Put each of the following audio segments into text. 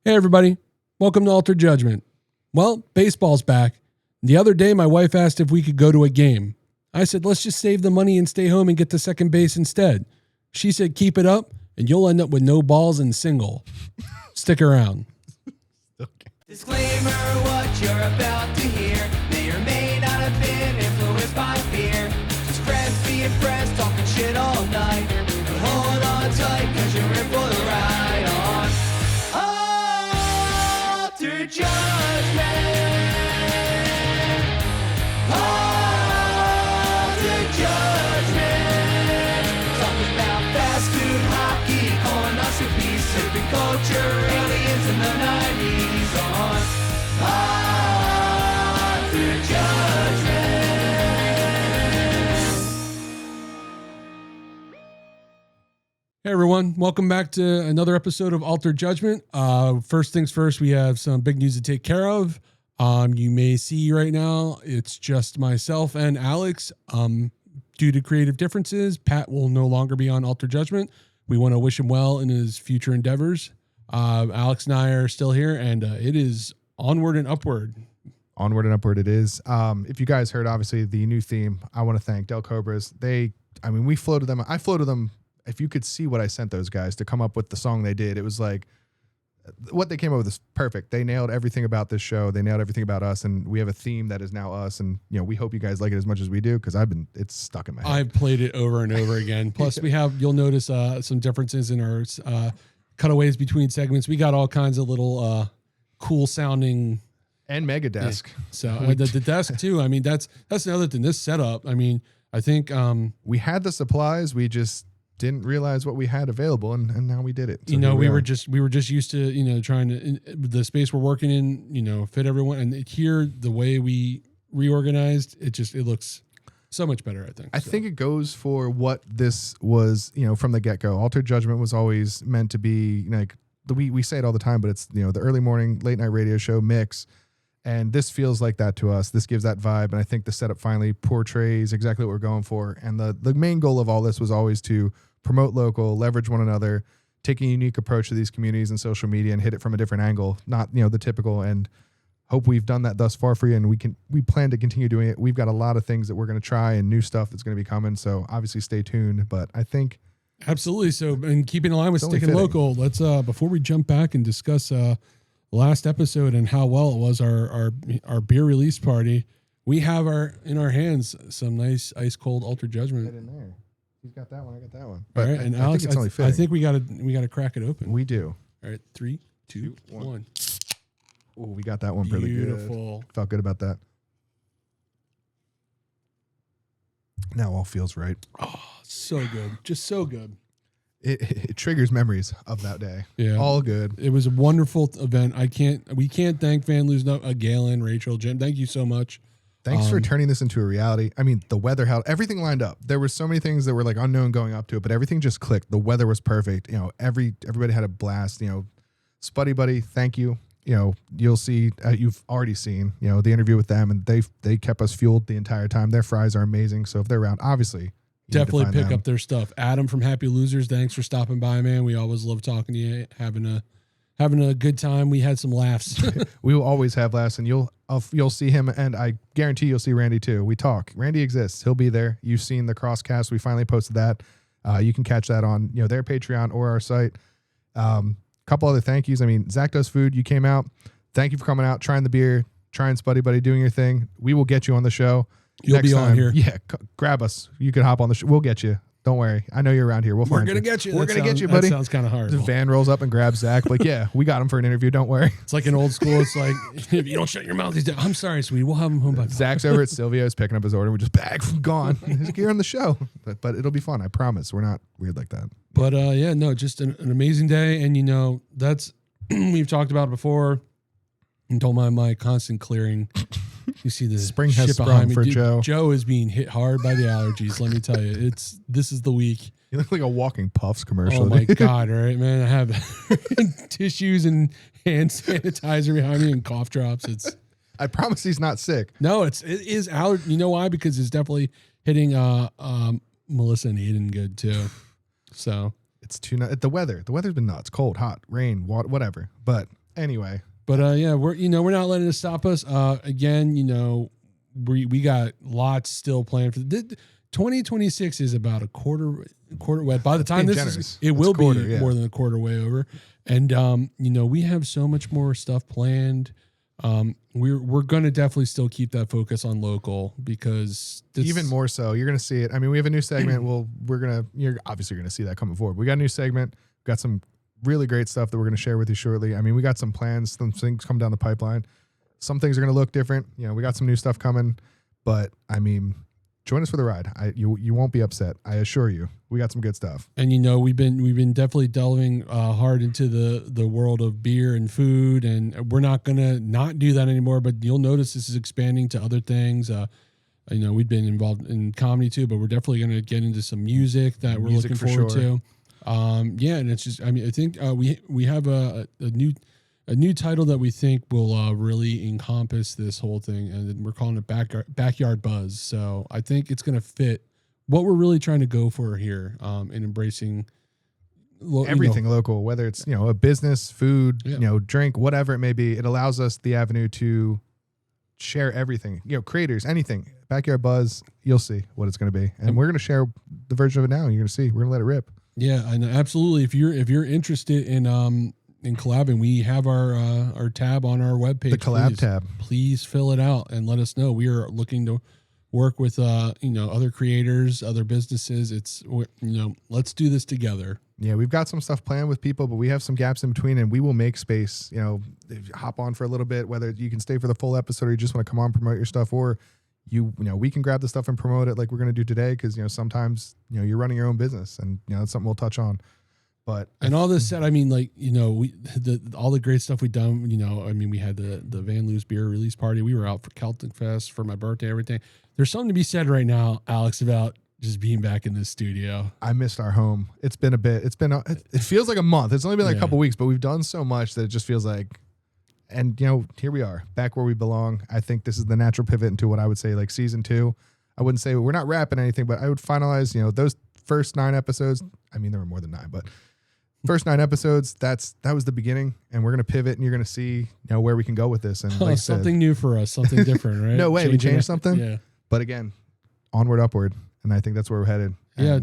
Hey, everybody. Welcome to Altered Judgement. Well, baseball's back. The other day, my wife asked if we could go to a game. I said, let's just save the money and stay home and get to second base instead. She said, keep it up, and you'll end up with no balls and single. Stick around. Okay. Disclaimer, what you're about to hear may or may not have been influenced by fear. Just friends being friends, talking shit all night. But hold on tight, cause you're in for the ride on Altered Judgement. Altered Judgement. Talking about fast food, hockey, colonoscopy, sipping culture, aliens in the 90s on Altered Judgement. Hey, everyone. Welcome back to another episode of Altered Judgement. First things first, we have some big news to take care of. You may see right now, it's just myself and Alex. Due to creative differences, Pat will no longer be on Altered Judgement. We want to wish him well in his future endeavors. Alex and I are still here, and it is Onward and Upward. Onward and Upward it is. If you guys heard, obviously, the new theme, I want to thank DelCobras. We floated them. I floated them. If you could see what I sent those guys to come up with the song they did, it was like, what they came up with is perfect. They nailed everything about this show. They nailed everything about us, and we have a theme that is now us. And we hope you guys like it as much as we do, because it's stuck in my head. I've played it over and over again. Plus, you'll notice some differences in our cutaways between segments. We got all kinds of little cool sounding and mega desk. Yeah. So the desk too. I mean, that's another thing. This setup. I mean, I think we had the supplies. We just didn't realize what we had available, and now we did it. So we were just used to trying to the space we're working in, fit everyone. And here, the way we reorganized, it looks so much better. I think it goes for what this was, from the get go. Altered Judgement was always meant to be like we say it all the time, but it's the early morning, late night radio show mix. And this feels like that to us. This gives that vibe. And I think the setup finally portrays exactly what we're going for. And the main goal of all this was always to promote local, leverage one another, take a unique approach to these communities and social media and hit it from a different angle, not, the typical. And hope we've done that thus far for you. And we plan to continue doing it. We've got a lot of things that we're going to try and new stuff that's going to be coming. So obviously stay tuned. But I think. Absolutely. So, and keeping in line with sticking local, let's, before we jump back and discuss, last episode and how well it was our beer release party, we have in our hands some nice ice cold Altered Judgement. In there. He's got that one. I got that one. But all right, and Alex, I think we gotta crack it open. We do. All right, 3, 2, 1. Oh, we got that one pretty Beautiful. Good. Felt good about that. Now all feels right. Oh, so good. Just so good. It triggers memories of that day. Yeah. All good. It was a wonderful event. We can't thank Van Loosen, Galen, Rachel, Jim. Thank you so much. Thanks for turning this into a reality. I mean, the weather, everything lined up. There were so many things that were like unknown going up to it, but everything just clicked. The weather was perfect. Everybody had a blast. Spuddy Buddy, thank you. You'll see, you've already seen, the interview with them, and they kept us fueled the entire time. Their fries are amazing. So if they're around, obviously, definitely pick up their stuff. Adam from Happy Losers, thanks for stopping by, man. We always love talking to you, having a good time. We had some laughs. We will always have laughs, and you'll see him, and I guarantee you'll see Randy too. We talk. Randy exists. He'll be there. You've seen the crosscast. We finally posted that. You can catch that on their Patreon or our site. Couple other thank yous. I mean, Zach Does Food. You came out. Thank you for coming out, trying the beer, trying Spuddy Buddy, doing your thing. We will get you on the show. You'll be on here. Yeah, grab us. You can hop on the show. We'll get you. Don't worry. I know you're around here. We're going to get you. We're going to get you, buddy. That sounds kind of hard. The van rolls up and grabs Zach. Like, yeah, we got him for an interview. Don't worry. It's like in old school. It's like, if you don't shut your mouth, he's dead. I'm sorry, sweetie. We'll have him home by Zach's over at Silvio's picking up his order. We're just gone. He's like, you're on the show. But it'll be fun. I promise. We're not weird like that. But just an amazing day. And, that's, we've talked about it before. And told my constant clearing. You see the spring has shit sprung behind me. for Dude, Joe. Joe is being hit hard by the allergies. Let me tell you, this is the week. You look like a walking Puffs commercial. Oh my God! All right, man. I have tissues and hand sanitizer behind me and cough drops. I promise he's not sick. No, it is allergy. You know why? Because it's definitely hitting Melissa and Eden good too. So it's too the weather. The weather's been nuts. Cold, hot, rain, whatever. But Anyway. But yeah, we're not letting it stop us. Again, we got lots still planned for 2026 is about a quarter way. By the time this is, it will be more than a quarter way over. And we have so much more stuff planned. We're going to definitely still keep that focus on local because even more so, you're going to see it. I mean, we have a new segment. You're obviously going to see that coming forward. We got a new segment. We got some really great stuff that we're going to share with you shortly. I mean, we got some plans, some things come down the pipeline. Some things are going to look different. We got some new stuff coming, but I mean, join us for the ride. You won't be upset. I assure you. We got some good stuff. And we've been definitely delving hard into the world of beer and food, and we're not gonna not do that anymore. But you'll notice this is expanding to other things. We've been involved in comedy too, but we're definitely gonna get into some music that we're looking forward to. And it's just, I mean, I think we have a new title that we think will really encompass this whole thing, and we're calling it Backyard Buzz. So I think it's going to fit what we're really trying to go for here, in embracing everything local, whether it's a business, food, drink, whatever it may be. It allows us the avenue to share everything. Creators, anything. Backyard Buzz. You'll see what it's going to be, and we're going to share the version of it now. You're going to see. We're going to let it rip. Yeah, and absolutely. If you're interested in collabing, we have our tab on our webpage. The collab tab. Please fill it out and let us know. We are looking to work with other creators, other businesses. Let's do this together. Yeah, we've got some stuff planned with people, but we have some gaps in between, and we will make space. Hop on for a little bit, whether you can stay for the full episode or you just want to come on, promote your stuff, or we can grab the stuff and promote it like we're going to do today, because sometimes you're running your own business, and that's something we'll touch on. But and all this said, I mean, all the great stuff we've done. We had the Van Loo's beer release party. We were out for Celtic Fest for my birthday. Everything. There's something to be said right now, Alex, about just being back in this studio. I missed our home. It's been a bit. It feels like a month. It's only been like a couple weeks, but we've done so much that it just feels like. And here we are, back where we belong. I think this is the natural pivot into what I would say like season 2. I wouldn't say we're not wrapping anything, but I would finalize, those first 9 episodes. I mean, there were more than 9, but first 9 episodes, that was the beginning, and we're going to pivot, and you're going to see where we can go with this. And something new for us, something different, right? No way, we changed something. Yeah. But again, onward, upward. And I think that's where we're headed. Yeah.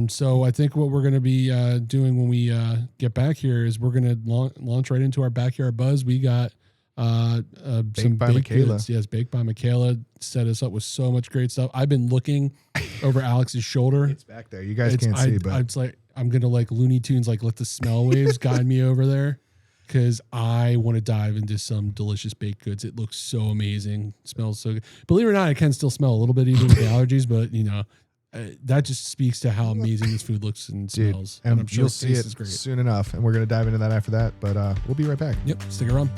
So I think what we're going to be doing when we get back here is we're going to launch right into our Backyard Buzz. We got some by Michela. Goods. Yes, Baked by Michela set us up with so much great stuff. I've been looking over Alex's shoulder. It's back there. You guys can't see, but it's like I'm going to Looney Tunes, let the smell waves guide me over there, because I want to dive into some delicious baked goods. It looks so amazing. It smells so good. Believe it or not, I can still smell a little bit even with the allergies, but that just speaks to how amazing this food looks and smells. And I'm sure you'll see it great. soon enough, and we're going to dive into that after that. But we'll be right back. Yep, stick around.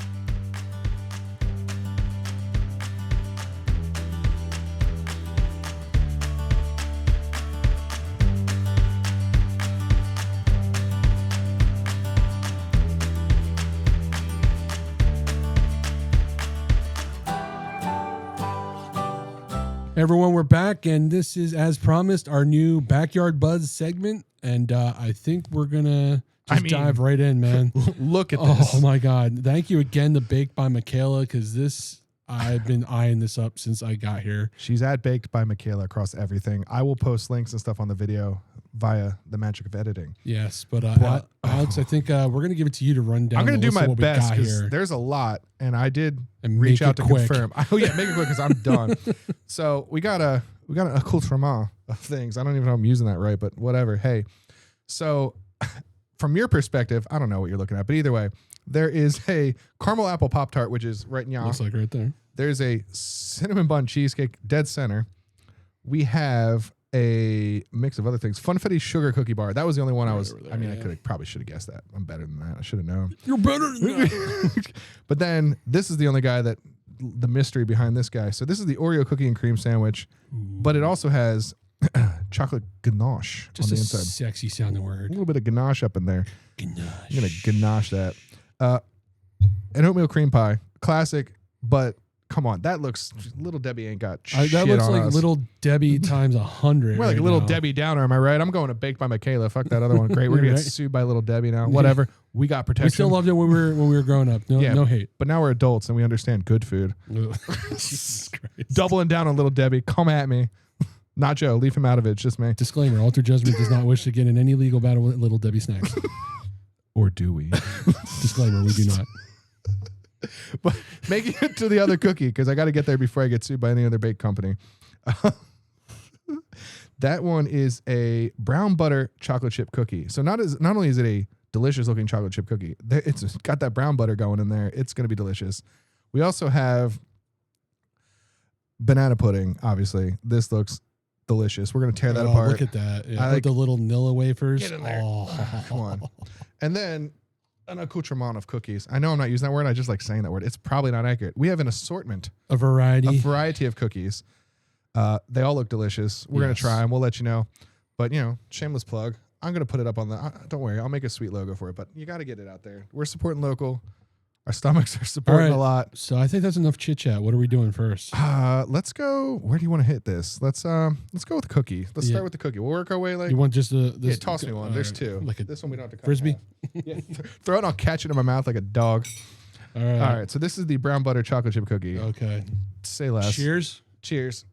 Everyone, we're back, and this is, as promised, our new Backyard Buzz segment, and I think we're gonna dive right in, man. Look at this. Oh my God. Thank you again to Baked by Michela, because I've been eyeing this up since I got here. She's at Baked by Michela across everything. I will post links and stuff on the video via the magic of editing. Yes, but Alex, I think we're going to give it to you to run down. I'm going to do my best, because there's a lot, and I did reach out to confirm. Oh yeah, make it quick because I'm done. So we got a accoutrement of things. I don't even know if I'm using that right, but whatever. Hey, so from your perspective, I don't know what you're looking at, but either way, there is a caramel apple Pop-Tart, which is right now. Looks like right there. There's a cinnamon bun cheesecake, dead center. We have a mix of other things. Funfetti sugar cookie bar. That was the only one I probably should have guessed that. I'm better than that. I should have known. You're better than that. But then this is the only guy that the mystery behind this guy. So this is the Oreo cookie and cream sandwich, but it also has chocolate ganache just on the a inside. Sexy sounding word. A little bit of ganache up in there. Ganache. I'm gonna ganache that. An oatmeal cream pie, classic, but come on, that looks Little Debbie ain't got That shit looks on like us. Little Debbie times 100. We're like right Little now. Debbie Downer, am I right? I'm going to Baked by Michela. Fuck that other one. Great, we're gonna Right. get sued by Little Debbie now. Whatever, we got protection. We still loved it when we were growing up. No, Yeah. no hate. But now we're adults and we understand good food. Jesus Christ. Doubling down on Little Debbie. Come at me. Not Joe. Leave him out of it. It's just me. Disclaimer: Altered Judgement does not wish to get in any legal battle with Little Debbie snacks. Or do we? Disclaimer: we do not. But making it to the other cookie, because I got to get there before I get sued by any other bake company. That one is a brown butter chocolate chip cookie. So not only is it a delicious looking chocolate chip cookie, it's got that brown butter going in there. It's going to be delicious. We also have banana pudding. Obviously, this looks delicious. We're going to tear that apart. Look at that. Yeah, I with like- the little Nilla wafers. Get in there. Oh. Come on. And then an accoutrement of cookies. I know I'm not using that word. I just like saying that word. It's probably not accurate. We have an assortment, A variety. a variety of cookies. They all look delicious. We're going Yes. to try them. We'll let you know. But, shameless plug. I'm going to put it up on don't worry. I'll make a sweet logo for it. But you got to get it out there. We're supporting local. Our stomachs are supporting a lot. So I think that's enough chit chat. What are we doing first? Let's go. Where do you want to hit this? Let's go with cookie. Let's Yeah. start with the cookie. We'll work our way like. You want just this? Yeah, toss me one. There's All two. Like a This one we don't have to cut. in frisbee. half. Yeah, throw it. I'll catch it in my mouth like a dog. All right. All right. So this is the brown butter chocolate chip cookie. Okay. Say less. Cheers. Cheers.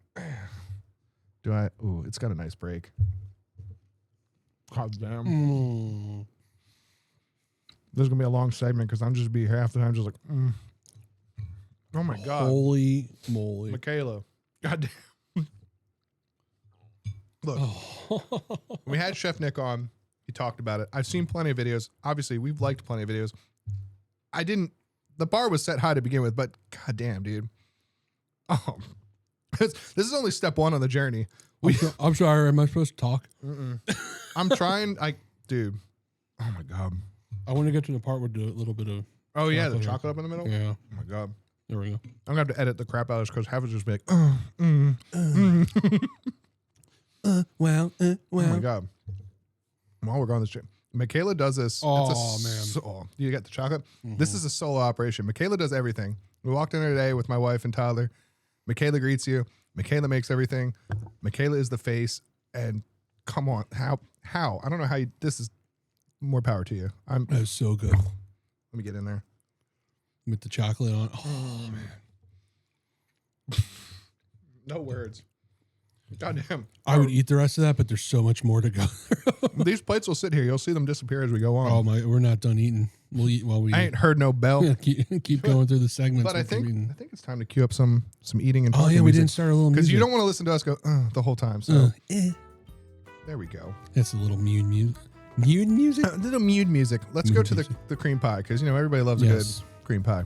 Do I? Ooh, it's got a nice break. God damn. Mm. This is gonna be a long segment because I'm just be here half the time just like. Oh my god. Holy moly. Michela. God damn. Look, Oh. we had Chef Nick on. He talked about it. I've seen plenty of videos. Obviously, we've liked plenty of videos. The bar was set high to begin with, but god damn, dude. Oh, this is only step one on the journey. I'm sorry. Am I supposed to talk? I'm trying. Dude. Oh my god. I want to get to the part with the little bit of. Oh yeah, the Chocolate. chocolate up in the middle. Yeah. Oh my god. There we go. I'm gonna have to edit the crap out of this because half is just be like, Well. oh my god. While we're going this trip, Michela does this. Oh, man. You got the chocolate. This is a solo operation. Michela does everything. We walked in there today with my wife and Tyler. Michela greets you. Michela makes everything. Michela is the face. And come on, how? I don't know how you. This is more power to you. Let That's so good. me get in there. With the chocolate on. Oh, man. No words. Goddamn. I would eat the rest of that, but there's so much more to go. These plates will sit here. You'll see them disappear as we go on. Oh my, we're not done eating. We'll eat while we I ain't heard no bell. Yeah, keep going through the segments. But I with the think eating. it's time to cue up some eating and Oh talking yeah, we music. didn't start a little Because music. you don't want to listen to us go the whole time. So there we go. It's a little mute music. Mute music. A little mute music. Let's go Mute to music. the cream pie because everybody loves a Yes. good cream pie.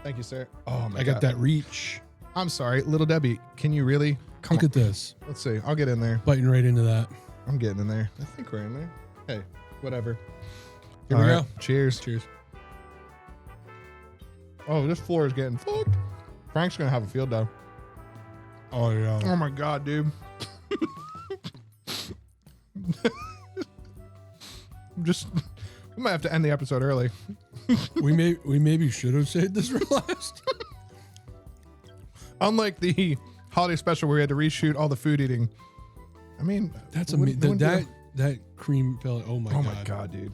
Thank you, sir. Oh my I god, got that reach. I'm sorry, Little Debbie. Can you really come Look on? at this, Let's see. I'll get in there. biting right into that. I'm getting in there. I think we're in there. Hey, whatever. Here we All go. right, Cheers. Cheers. Oh, this floor is getting fucked. Frank's gonna have a field day. Oh yeah. Oh my god, dude. We might have to end the episode early. we maybe should have saved this for last. Unlike the holiday special where we had to reshoot all the food eating. I mean, That's it wouldn't- it amazing. wouldn't be That cream filling. Oh my oh god. my god, dude.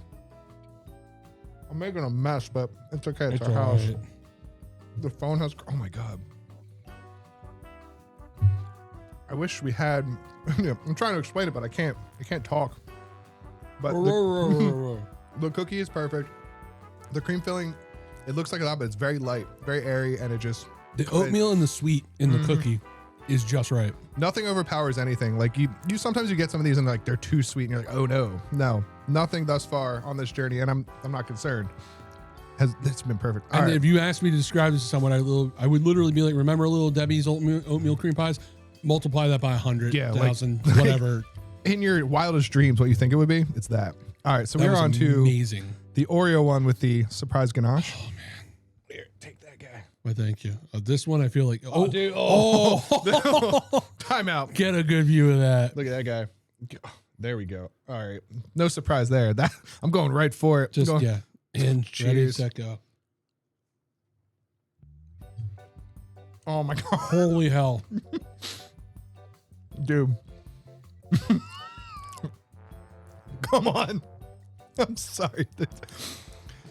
I'm making a mess, but it's okay. It's, It's our all house. right. The phone has. Oh my god. I wish we had. I'm trying to explain it, but I can't. I can't talk. But the cookie is perfect. The cream filling, it looks like a lot, but it's very light, very airy, and it just The oatmeal and the sweet in Mm-hmm. the cookie is just right. nothing overpowers anything. Like you sometimes you get some of these and like they're too sweet, and you're like, oh no, nothing thus far on this journey, and I'm not concerned. It's been perfect. All And right. if you asked me to describe this to someone, I would literally be like, remember Little Debbie's oatmeal cream pies? Multiply that by 100, Yeah, like- 1,000, whatever. In your wildest dreams, what you think it would be, it's that. All right, so That we're was on to amazing. the Oreo one with the surprise ganache. Oh man. Here, take that guy. Well, thank you. This one I feel like dude. Time out. get a good view of that. Look at that guy. There we go. All right. No surprise there. That I'm going right for it. Just Going- yeah. And ready, Cheers. set, go. Oh my God. Holy hell. Dude. Come on. I'm sorry.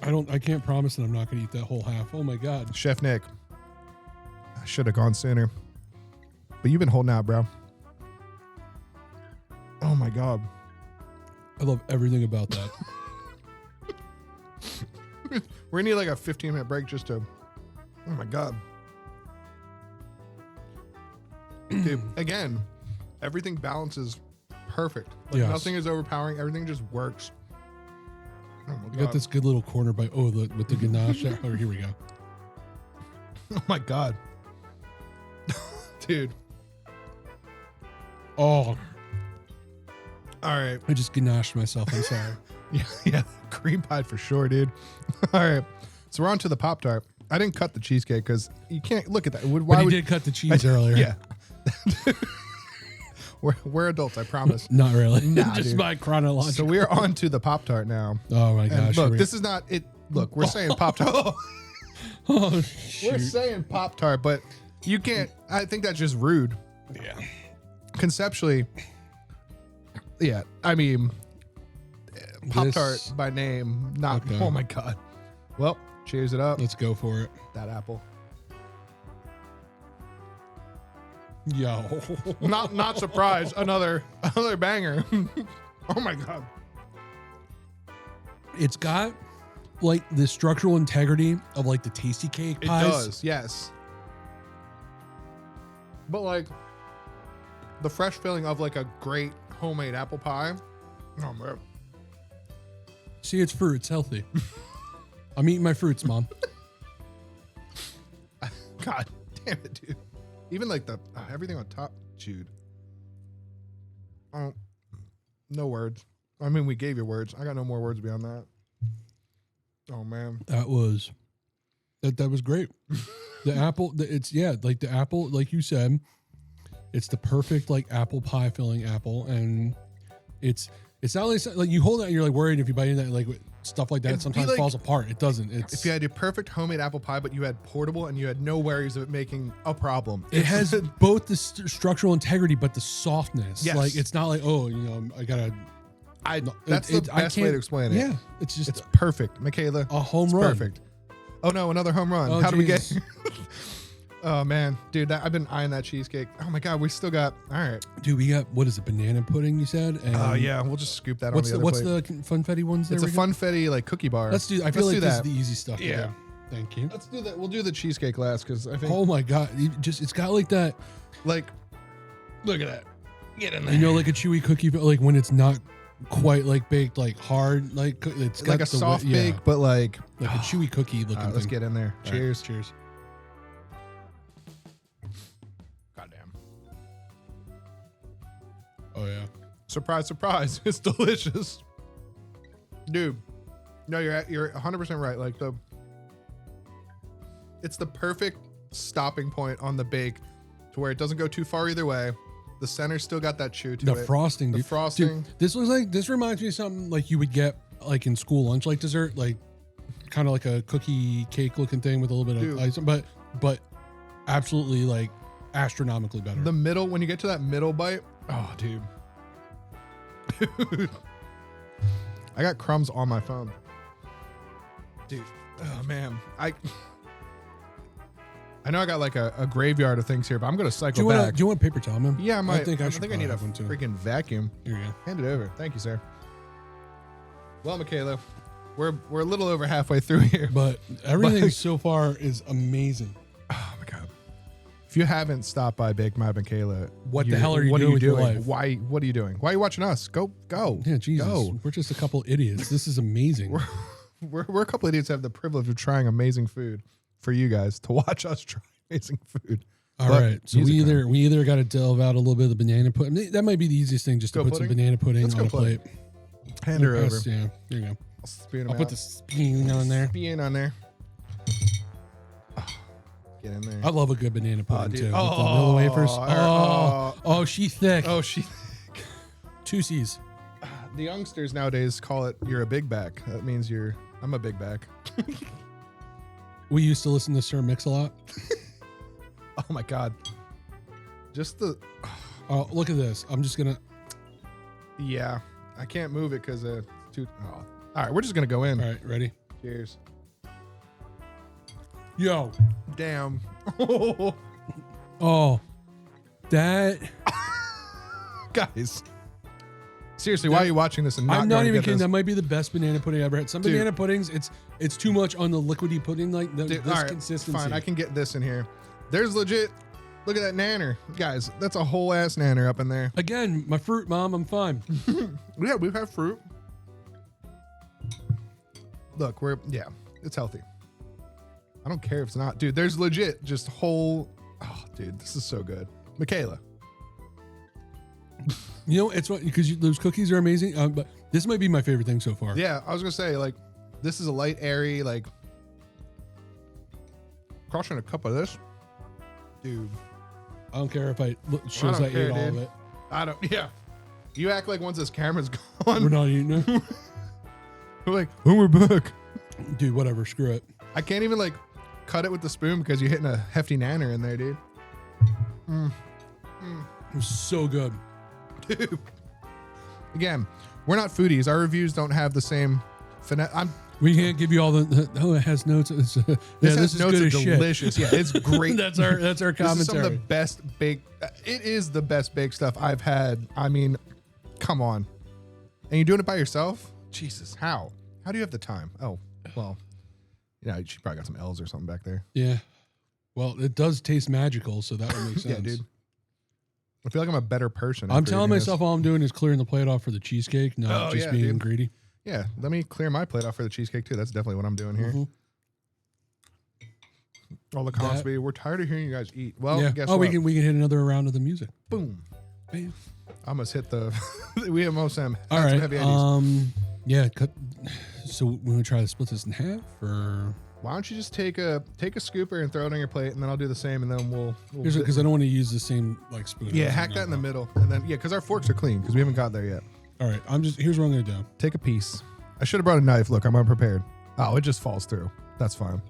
I can't promise that I'm not going to eat that whole half. Oh my God. Chef Nick. I should have gone sooner. But you've been holding out, bro. Oh my God. I love everything about that. We're gonna need like a 15-minute break just to. Oh my God. Dude, again, everything balances perfect. Like Yes. nothing is overpowering. Everything just works. Oh my We God. got this good little corner by with the ganache. Oh, here we go. Oh my God. Dude. Oh, All right. I just ganached myself. I'm sorry. Yeah. Cream pie for sure, dude. All right. So we're on to the Pop-Tart. I didn't cut the cheesecake because you can't look at that. But he did cut the cheese earlier. Yeah. We're adults, I promise. Not really. Nah, Just dude. by chronological. So we're on to the Pop-Tart now. Oh my And gosh. look, here this is not it. Look, we're saying Pop-Tart. Oh, We're shoot. saying Pop-Tart, but you can't. I think that's just rude. Yeah. Conceptually, yeah. I mean, Pop-Tart This- by name, not. Okay. Oh my God. Well, cheers it up. Let's go for it. That apple. Yo. Not surprised. Another banger. Oh my God. It's got like the structural integrity of like the tasty cake It pies. does, yes. But like the fresh feeling of like a great homemade apple pie. Oh man. See, it's fruit. It's healthy. I'm eating my fruits, Mom. God damn it, dude. Even like the everything on top, chewed. Oh, no words. I mean, we gave you words. I got no more words beyond that. Oh man. That was great. The apple, like the apple, like you said, it's the perfect like apple pie filling apple, and it's not like you hold it and you're like worried if you bite into that like stuff like that It'd be sometimes like- falls apart. It doesn't. It's If you had your perfect homemade apple pie, but you had portable and you had no worries of it making a problem. it has both the structural integrity but the softness. Yes. Like it's not like, oh, you know, I gotta. That's the best way to explain it. Yeah, it's just It's perfect, Michela. a home It's run. perfect. Oh no, another home run. Oh, How do we get? Jesus. Oh man, dude, I've been eyeing that cheesecake. Oh my God, we still got. All right. Dude, we got what is it? Banana pudding? You said. And Oh yeah, we'll just scoop that What's on the the other what's plate. the funfetti ones? There It's a we go? funfetti like cookie bar. Let's do. I feel Let's like do this is that. the easy stuff. to Yeah. do. Thank you. Let's do that. We'll do the cheesecake last because I think Oh my God! It's got like that. like look at that. Get in there. You know, like a chewy cookie, but like when it's not quite like baked, like hard, like it's got like a the soft yeah, bake, but like. like a chewy cookie looking All right, let's thing. get in there. All right, Cheers. cheers. Goddamn. Oh yeah. Surprise, surprise. It's delicious. Dude. No, you're 100% right. Like it's the perfect stopping point on the bake to where it doesn't go too far either way. The center's still got that chew to The it. frosting, The dude. frosting. Dude, this reminds me of something like you would get like in school lunch, like dessert, like kind of like a cookie cake looking thing with a little bit Dude. of ice, but absolutely like astronomically better. The middle, when you get to that middle bite, oh, dude. Dude. I got crumbs on my phone. Dude, oh man. I know I got like a graveyard of things here, but I'm going to cycle back. Do you want a paper towel, man? Yeah, I might. I think I I should need a have one too. freaking vacuum. Here you go. Hand it over. Thank you, sir. Well, Michela, we're a little over halfway through here. But everything Like- so far is amazing. Oh my God. If you haven't stopped by Bake My Michela, What the hell are you what doing with your life? Why? What are you doing? Why are you watching us? Go. Yeah, Jesus. Go. We're just a couple idiots. This is amazing. We're a couple idiots that have the privilege of trying amazing food for you guys to watch us try amazing food. All But right. So music we either got to delve out a little bit of the banana pudding. That might be the easiest thing, just to Go put some pudding? banana pudding Let's on go a plate. Hand her over. Pass- Yeah, there you go. I'll spoon I'll them put out. the spoon on there. Spoon on there. Oh, get in there. I love a good banana pudding dude. too. With the Oh, little wafers. oh, Oh, she's thick. Oh, she. Two C's. The youngsters nowadays call it "you're a big back." That means I'm a big back. We used to listen to Sir Mix a lot. Oh my God. Just the. Oh, look at this. I'm just gonna. Yeah. I can't move it because it's too. Oh. All right. We're just going to go in. All right, ready? Cheers. Yo. Damn. Oh, that. Guys. Seriously, why are you watching this and not I'm not going to even get kidding. this? That might be the best banana pudding I ever had. Some Dude. banana puddings, it's too much on the liquidy pudding, like Dude, this all right, consistency. fine. I can get this in here. There's legit. Look at that nanner. Guys, that's a whole ass nanner up in there. Again, my fruit, Mom. I'm fine. Yeah, we've had fruit. Look, it's healthy. I don't care if it's not. Dude, there's legit just whole. Oh, dude, this is so good. Michela. You know, it's what because those cookies are amazing. But this might be my favorite thing so far. Yeah, I was gonna say like, this is a light, airy like. Crushing a cup of this, dude. I don't care if shows don't I care, ate all of dude. it. I don't. Yeah, you act like once this camera's gone, We're not eating it, we're like, oh, we're back. dude. Whatever, screw it. I can't even like cut it with the spoon because you're hitting a hefty nanner in there, dude. It's so good. Dude. Again, we're not foodies. Our reviews don't have the same finesse. We can't give you all the. Oh, it has notes. It's, yeah, This this has is notes good of as shit. delicious. Yeah, it's great. that's our This is commentary. some of the best baked. It is the best baked stuff I've had. I mean, come on. And you're doing it by yourself? Jesus, how? How do you have the time? Oh, well, yeah, she probably got some L's or something back there. Yeah. Well, it does taste magical, so that would make sense. Yeah, dude. I feel like I'm a better person. I'm after telling eating this. myself all I'm doing is clearing the plate off for the cheesecake, not Oh, just yeah, being dude. greedy. Yeah, let me clear my plate off for the cheesecake too. That's definitely what I'm doing here. Mhm. All the comments be, we're tired of hearing you guys eat. Well, Yeah. guess Oh, what? we can hit another round of the music. Boom. Bam. I almost hit the. We have most of them. All Had some right. heavy eddies. Yeah. Cut. So we want to try to split this in half, or Why don't you just take a scooper and throw it on your plate, and then I'll do the same, and then we'll because I don't want to use the same like spoon. yeah, hack that in the middle, and then because our forks are clean because we haven't got there yet. All right. Here's what I'm gonna do. Take a piece. I should have brought a knife. Look, I'm unprepared. Oh, it just falls through. That's fine.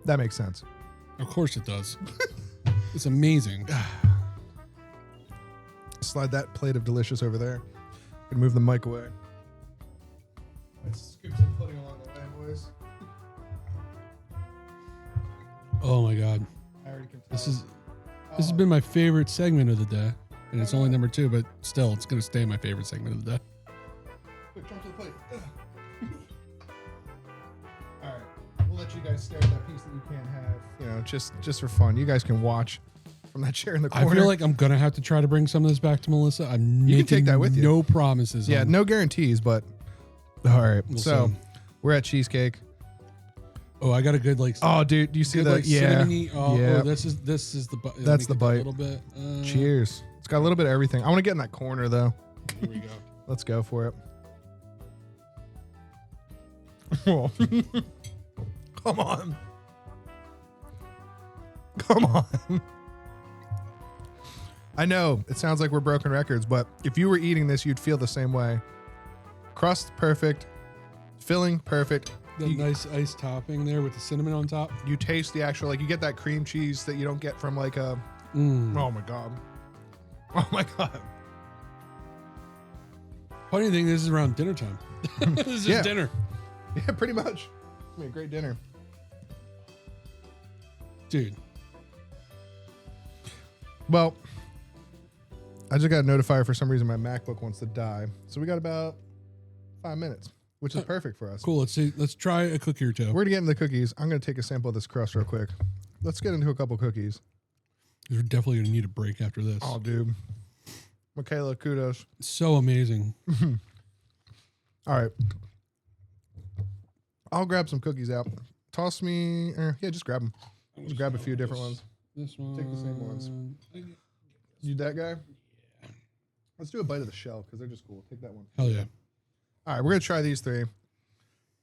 That makes sense. Of course it does. It's amazing. Slide that plate of delicious over there. And move the mic away. Let's scoop some pudding along the way, boys. Oh my god. I already can tell. This has been my favorite segment of the day, and it's only number 2, but still, it's gonna stay my favorite segment of the day. Quick, jump to the plate. All right, we'll let you guys stare at that piece that you can't have. You know, just for fun. You guys can watch from that chair in the corner. I feel like I'm gonna have to try to bring some of this back to Melissa. I'm You can making take that with you. no promises. Yeah, on- no guarantees, but all right. We'll So see. we're at cheesecake. Oh, I got a good like. Oh, dude, do you see good, the like, yeah? cinnamony- Oh, yeah. oh, this is the bite. That's the bite. A little bit. Cheers. It's got a little bit of everything. I want to get in that corner though. Here we go. Let's go for it. Oh. Come on. Come on. I know it sounds like we're broken records, but if you were eating this, you'd feel the same way. Crust perfect, filling perfect. The nice ice topping there with the cinnamon on top. You taste the actual, like you get that cream cheese that you don't get from like a. Mm. Oh my god. Oh my god. Funny thing, this is around dinner time. This is Yeah. dinner. Yeah, pretty much. I mean, a great dinner. Dude. Well, I just got a notifier for some reason my MacBook wants to die. So we got about 5 minutes, which is perfect for us. Cool. Let's try a cookie or two. We're going to get into the cookies. I'm going to take a sample of this crust real quick. Let's get into a couple cookies. You're definitely gonna need a break after this. Oh, dude. Michela, kudos. So amazing. All right. I'll grab some cookies out. Toss me. Yeah, just grab them. Just grab a few different ones. This one. Take the same ones. You that guy? Yeah. Let's do a bite of the shell because they're just cool. Take that one. Hell yeah. All right, we're gonna try these 3.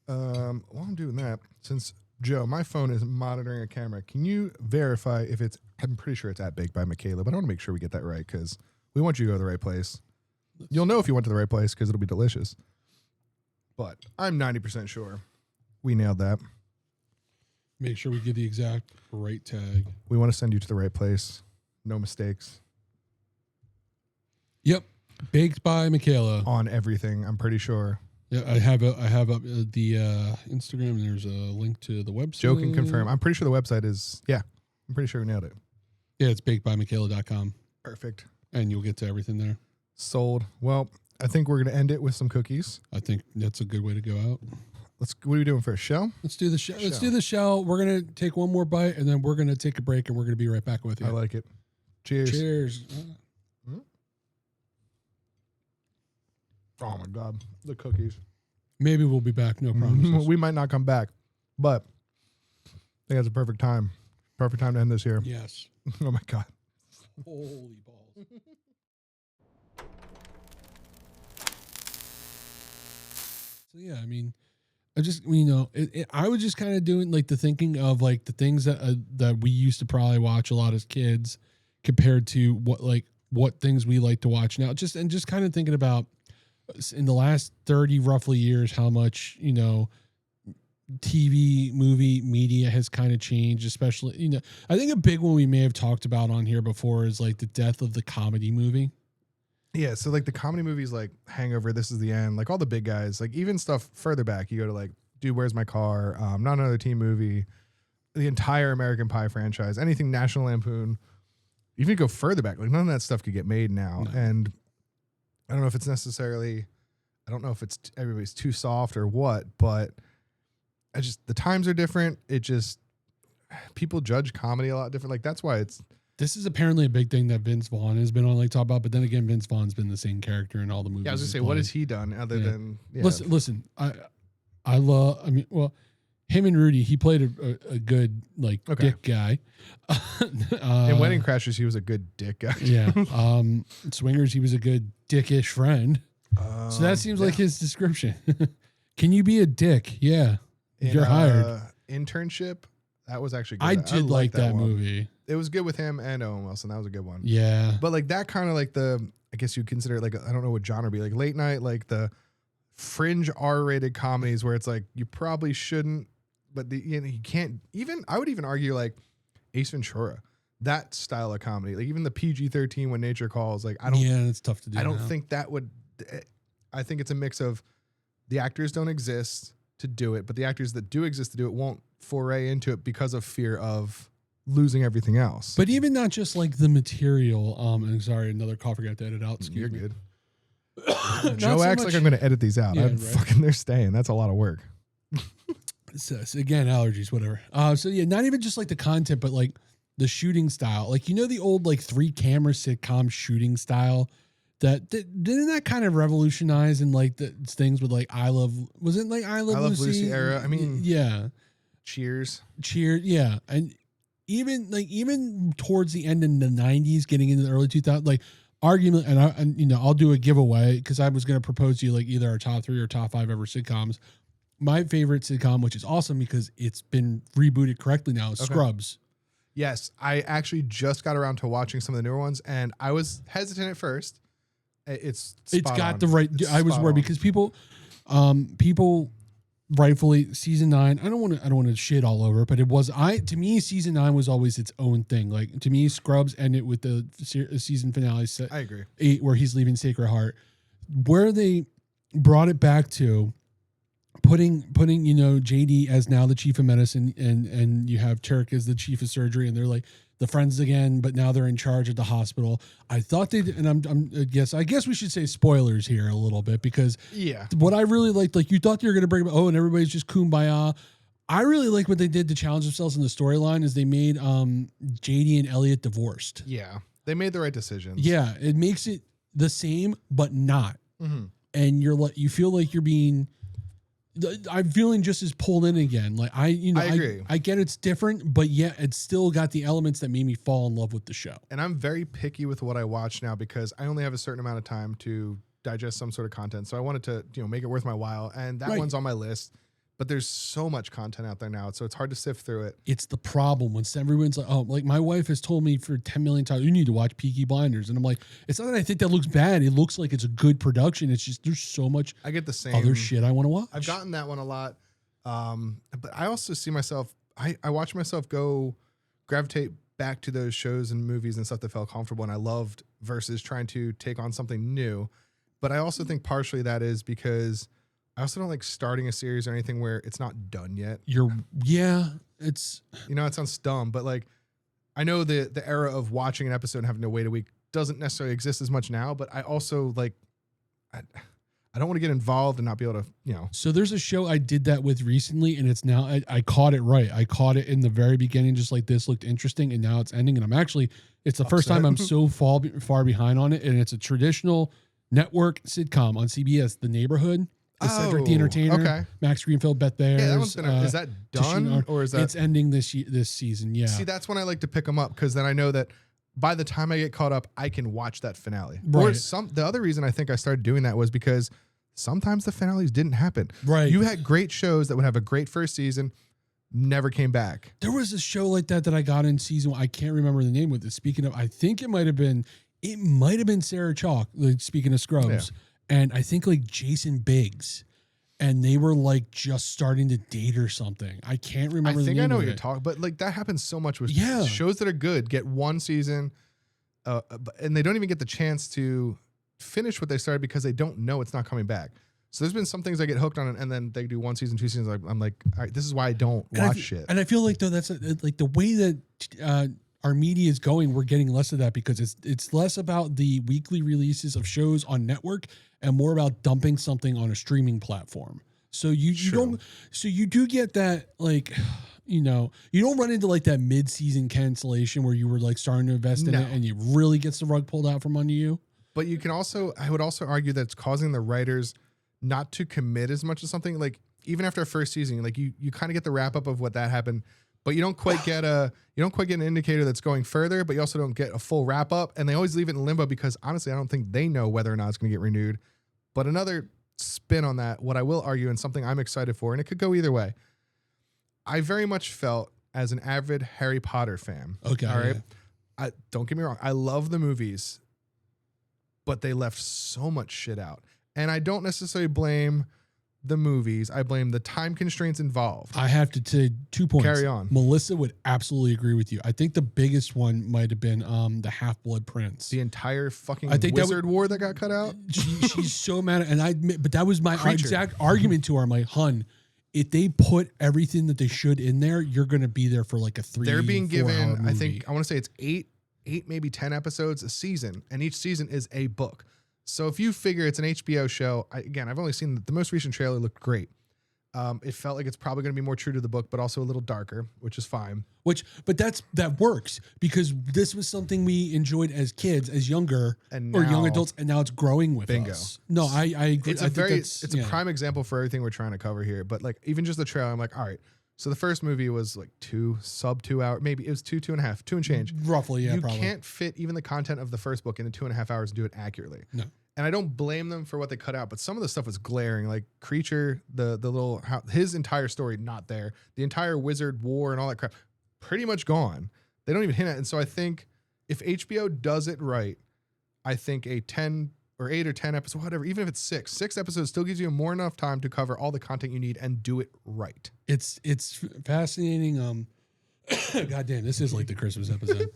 While I'm doing that, since Joe, my phone is monitoring a camera, can you verify if it's? I'm pretty sure it's at Baked by Michela, but I want to make sure we get that right because we want you to go to the right place. You'll know if you went to the right place because it'll be delicious. But I'm 90% sure we nailed that. Make sure we get the exact right tag. We want to send you to the right place. No mistakes Yep. Baked by Michela. on everything, I'm pretty sure. Yeah, I have up the Instagram. And there's a link to the website. Joe can confirm. I'm pretty sure the website is, I'm pretty sure we nailed it. Yeah, it's bakedbymichela.com. Perfect. And you'll get to everything there. Sold. Well, I think we're going to end it with some cookies. I think that's a good way to go out. What are we doing first? Shell? Let's do the show. Let's do the show. We're going to take one more bite, and then we're going to take a break, and we're going to be right back with you. I like it. Cheers. Cheers. Oh, my God. The cookies. Maybe we'll be back. No promises. We might not come back, but I think that's a perfect time. Perfect time to end this here. Yes. Oh, my God. Holy balls. So, yeah, I mean, I was just kind of doing like the thinking of like the things that we used to probably watch a lot as kids compared to what things we like to watch now. Just kind of thinking about in the last 30 roughly years, how much, TV movie media has kind of changed, especially, I think a big one we may have talked about on here before is like the death of the comedy movie. Yeah. So like the comedy movies like Hangover, This Is the End, like all the big guys, like even stuff further back, you go to like Dude, Where's My Car? Not Another Teen Movie, the entire American Pie franchise, anything National Lampoon, even go further back, like none of that stuff could get made now. No. And I don't know if it's necessarily, everybody's too soft or what, but the times are different. People judge comedy a lot different. Like that's why this is apparently a big thing that Vince Vaughn has been on like talk about, but then again, Vince Vaughn's been the same character in all the movies. Yeah, I was gonna say, what has he done other than Listen, him and Rudy, he played a good dick guy. In Wedding Crashers, he was a good dick guy. Yeah. Swingers, he was a good dickish friend. So that seems like his description. Can you be a dick? Yeah. You're hired. Internship, that was actually good. I did like that movie. It was good with him and Owen Wilson. That was a good one. Yeah. But like that kind of like I guess you'd consider it like, I don't know what genre it'd be, like late night, like the fringe R-rated comedies where it's like you probably shouldn't, but you can't even, I would even argue like Ace Ventura, that style of comedy, like even the PG-13 When Nature Calls, like it's tough to do. I don't think that would, I think it's a mix of the actors don't exist to do it, but the actors that do exist to do it won't foray into it because of fear of losing everything else. But even not just like the material. And sorry, another cough. Forgot to edit out. Excuse You're me. good. Joe acts like I'm going to edit these out. Yeah, They're staying. That's a lot of work. So, again, allergies, whatever. So yeah, not even just like the content, but like the shooting style. Like, the old like 3-camera sitcom shooting style that didn't that kind of revolutionize in like the things with like I Love Lucy era? I mean, yeah. Cheers. Yeah. And even towards the end in the 90s, getting into the early 2000s, like argument, and I'll do a giveaway because I was going to propose to you like either our top 3 or top 5 ever sitcoms. My favorite sitcom, which is awesome because it's been rebooted correctly now, is Scrubs. Yes, I actually just got around to watching some of the newer ones, and I was hesitant at first. It's got on. The right. I was worried because people rightfully season 9. I don't want to shit all over it, but it was to me season 9 was always its own thing. Like to me, Scrubs ended with the season finale. I agree. 8, where he's leaving Sacred Heart, where they brought it back to putting JD as now the chief of medicine and you have Turk as the chief of surgery, and they're like the friends again, but now they're in charge of the hospital. I thought they did, and I guess we should say spoilers here a little bit because what I really liked, like you thought you were going to bring and everybody's just kumbaya. I really like what they did to challenge themselves in the storyline is they made JD and Elliot divorced. Yeah, they made the right decisions. Yeah, it makes it the same but not, and you feel like you're being. I'm feeling just as pulled in again. Like I agree. I get it's different, but yet it's still got the elements that made me fall in love with the show. And I'm very picky with what I watch now because I only have a certain amount of time to digest some sort of content. So I wanted to, make it worth my while. And that one's on my list. But there's so much content out there now, so it's hard to sift through it. It's the problem when everyone's like, my wife has told me for 10 million times, you need to watch Peaky Blinders. And I'm like, it's not that I think that looks bad. It looks like it's a good production. It's just there's so much I get the same other shit I want to watch. I've gotten that one a lot. But I also see myself, I watched myself gravitate back to those shows and movies and stuff that felt comfortable and I loved versus trying to take on something new. But I also think partially that is because I also don't like starting a series or anything where it's not done yet. It's, it sounds dumb, but like I know the era of watching an episode and having to wait a week doesn't necessarily exist as much now, but I also like, I don't want to get involved and not be able to, So there's a show I did that with recently, and it's now, I caught it right. I caught it in the very beginning, just like this looked interesting, and now it's ending. And it's the first time I'm so far behind on it, and it's a traditional network sitcom on CBS, The Neighborhood. Cedric the Entertainer, okay. Max Greenfield, Beth Bears. Yeah, that one's is that done or is that? It's ending this season, yeah. See, that's when I like to pick them up because then I know that by the time I get caught up, I can watch that finale. Right. Or the other reason I think I started doing that was because sometimes the finales didn't happen. Right. You had great shows that would have a great first season, never came back. There was a show like that I got in season 1. I can't remember the name of it. Speaking of, I think it might have been Sarah Chalk, like speaking of Scrubs. Yeah. And I think like Jason Biggs. And they were like just starting to date or something. I can't remember. I think the name I know of what it. you're talking, but like that happens so much with Yeah. shows that are good, get one season, and they don't even get the chance to finish what they started because they don't know it's not coming back. So there's been some things I get hooked on, and then they do one season, 2 seasons. I'm like, all right, this is why I don't watch shit. And I feel like though that's like the way that our media is going, we're getting less of that because it's less about the weekly releases of shows on network and more about dumping something on a streaming platform. So you do get that, like, you don't run into like that mid-season cancellation where you were like starting to invest in it and it really gets the rug pulled out from under you. But you can also, I would also argue that it's causing the writers not to commit as much to something. Like even after a first season, like you kind of get the wrap up of what that happened, but you don't quite get an indicator that's going further, but you also don't get a full wrap up. And they always leave it in limbo because honestly, I don't think they know whether or not it's going to get renewed. But another spin on that, what I will argue and something I'm excited for, and it could go either way. I very much felt as an avid Harry Potter fan. Okay. All right. Yeah. Don't get me wrong. I love the movies, but they left so much shit out. And I don't necessarily blame the movies. I blame the time constraints involved. I have to say 2 points. Carry on. Melissa would absolutely agree with you. I think the biggest one might have been the Half-Blood Prince. The entire fucking I think wizard war that got cut out. She's so mad. And I admit, but that was my exact argument to her. I'm like, hun, if they put everything that they should in there, you're going to be there for like a 3-4 They're being given, movie. I think, I want to say it's eight, maybe 10 episodes a season. And each season is a book. So if you figure it's an HBO show, I've only seen the most recent trailer looked great. It felt like it's probably going to be more true to the book, but also a little darker, which is fine. But that works because this was something we enjoyed as kids, as younger or young adults, and now it's growing with us. No, I agree. It's a prime example for everything we're trying to cover here. But like even just the trailer, I'm like, all right. So the first movie was like sub 2 hour, maybe it was 2.5, 2 and change. Roughly, yeah. You probably. can't fit even the content of the first book into 2.5 hours and do it accurately. No. And I don't blame them for what they cut out, but some of the stuff was glaring. Like Creature, the little his entire story not there. The entire wizard war and all that crap, pretty much gone. They don't even hint at it. And so I think if HBO does it right, I think a 10 or 8 or 10 episode, whatever, even if it's 6 episodes still gives you more enough time to cover all the content you need and do it right. It's fascinating. God damn, this is like the Christmas episode.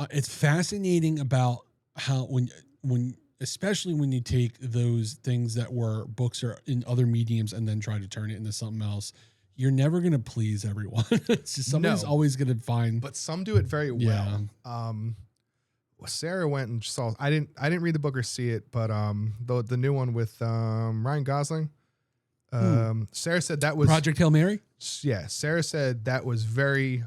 It's fascinating about how when especially when you take those things that were books or in other mediums and then try to turn it into something else, you're never going to please everyone. It's just somebody's always going to find. But some do it very well. Yeah. Sarah went and saw. I didn't read the book or see it, but the new one with Ryan Gosling. Sarah said that was Project Hail Mary. Yeah, Sarah said that was very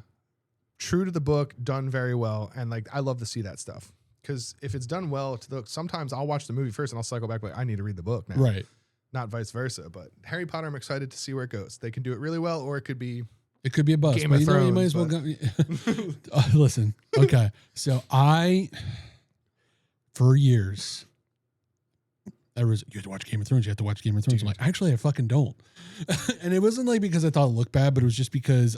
true to the book, done very well, and like I love to see that stuff. Because if it's done well, sometimes I'll watch the movie first and I'll cycle back, like, I need to read the book now. Right. Not vice versa. But Harry Potter, I'm excited to see where it goes. They can do it really well, or it could be a bust. Game but of you might as well go. Listen, okay. So for years, you have to watch Game of Thrones. You have to watch Game of Thrones. Dude. I'm like, actually, I fucking don't. And it wasn't like because I thought it looked bad, but it was just because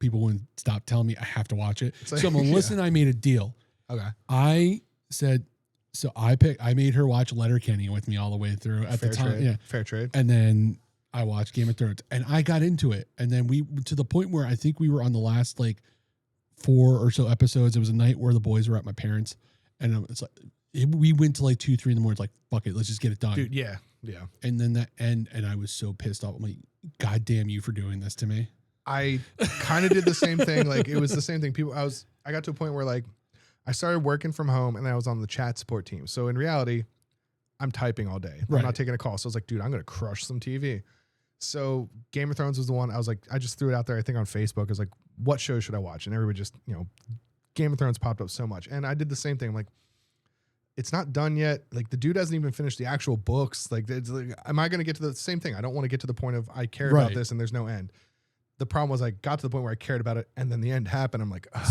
people wouldn't stop telling me I have to watch it. Like, so Melissa and I made a deal. Okay. I said, so I made her watch Letterkenny with me all the way through at Fair the time. trade. Yeah. Fair trade. And then I watched Game of Thrones and I got into it. And then we, to the point where I think we were on the last like 4 or so episodes. It was a night where the boys were at my parents' and it's like, we went to like 2, 3 in the morning. It's like, fuck it, let's just get it done. Dude, yeah. Yeah. And then that and I was so pissed off. I'm like, God damn you for doing this to me. I kind of did the same thing. Like it was the same thing. I got to a point where like I started working from home and I was on the chat support team. So in reality, I'm typing all day. Right. I'm not taking a call. So I was like, dude, I'm going to crush some TV. So Game of Thrones was the one. I was like, I just threw it out there. I think on Facebook, I was like, what show should I watch? And everybody just, Game of Thrones popped up so much. And I did the same thing. I'm like, it's not done yet. Like the dude hasn't even finished the actual books. Like, it's like, am I going to get to the same thing? I don't want to get to the point of I care about this and there's no end. The problem was I got to the point where I cared about it and then the end happened. I'm like, oh,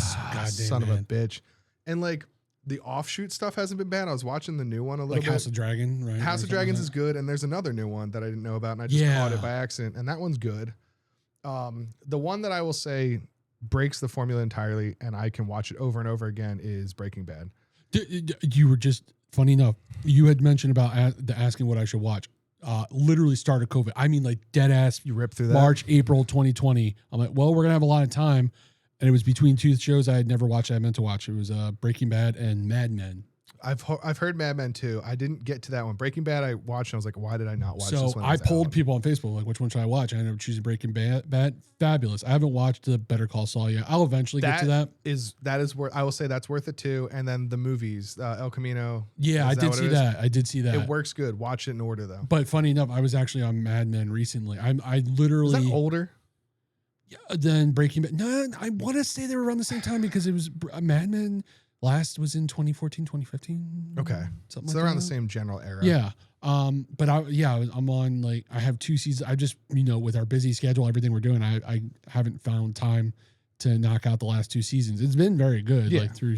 son of a bitch. And like the offshoot stuff hasn't been bad. I was watching the new one a little bit. House of Dragon, right? House of Dragons is good. And there's another new one that I didn't know about and I just caught it by accident. And that one's good. The one that I will say breaks the formula entirely and I can watch it over and over again is Breaking Bad. You were just, funny enough, you had mentioned about asking what I should watch. Literally started COVID. I mean, like dead ass. You ripped through that? March, April 2020. I'm like, well, we're going to have a lot of time. And it was between 2 shows I had never watched. I meant to watch. It was Breaking Bad and Mad Men. I've heard Mad Men too. I didn't get to that one. Breaking Bad I watched and I was like, why did I not watch this one? So I polled people on Facebook, like, which one should I watch? I ended up choosing Breaking Bad. Fabulous. I haven't watched the Better Call Saul yet. I'll eventually get to that. That is worth, I will say that's worth it too. And then the movies, El Camino. Yeah, I did see that. I did see that. It works good. Watch it in order though. But funny enough, I was actually on Mad Men recently. I literally. Is that older? Yeah, then Breaking Bad. No, I want to say they were around the same time because it was Mad Men. Last was in 2014, 2015. Okay. Something So like they're around that. the same general era. Yeah. But I'm on like, I have 2 seasons. I just, with our busy schedule, everything we're doing, I haven't found time to knock out the last 2 seasons. It's been very good, like through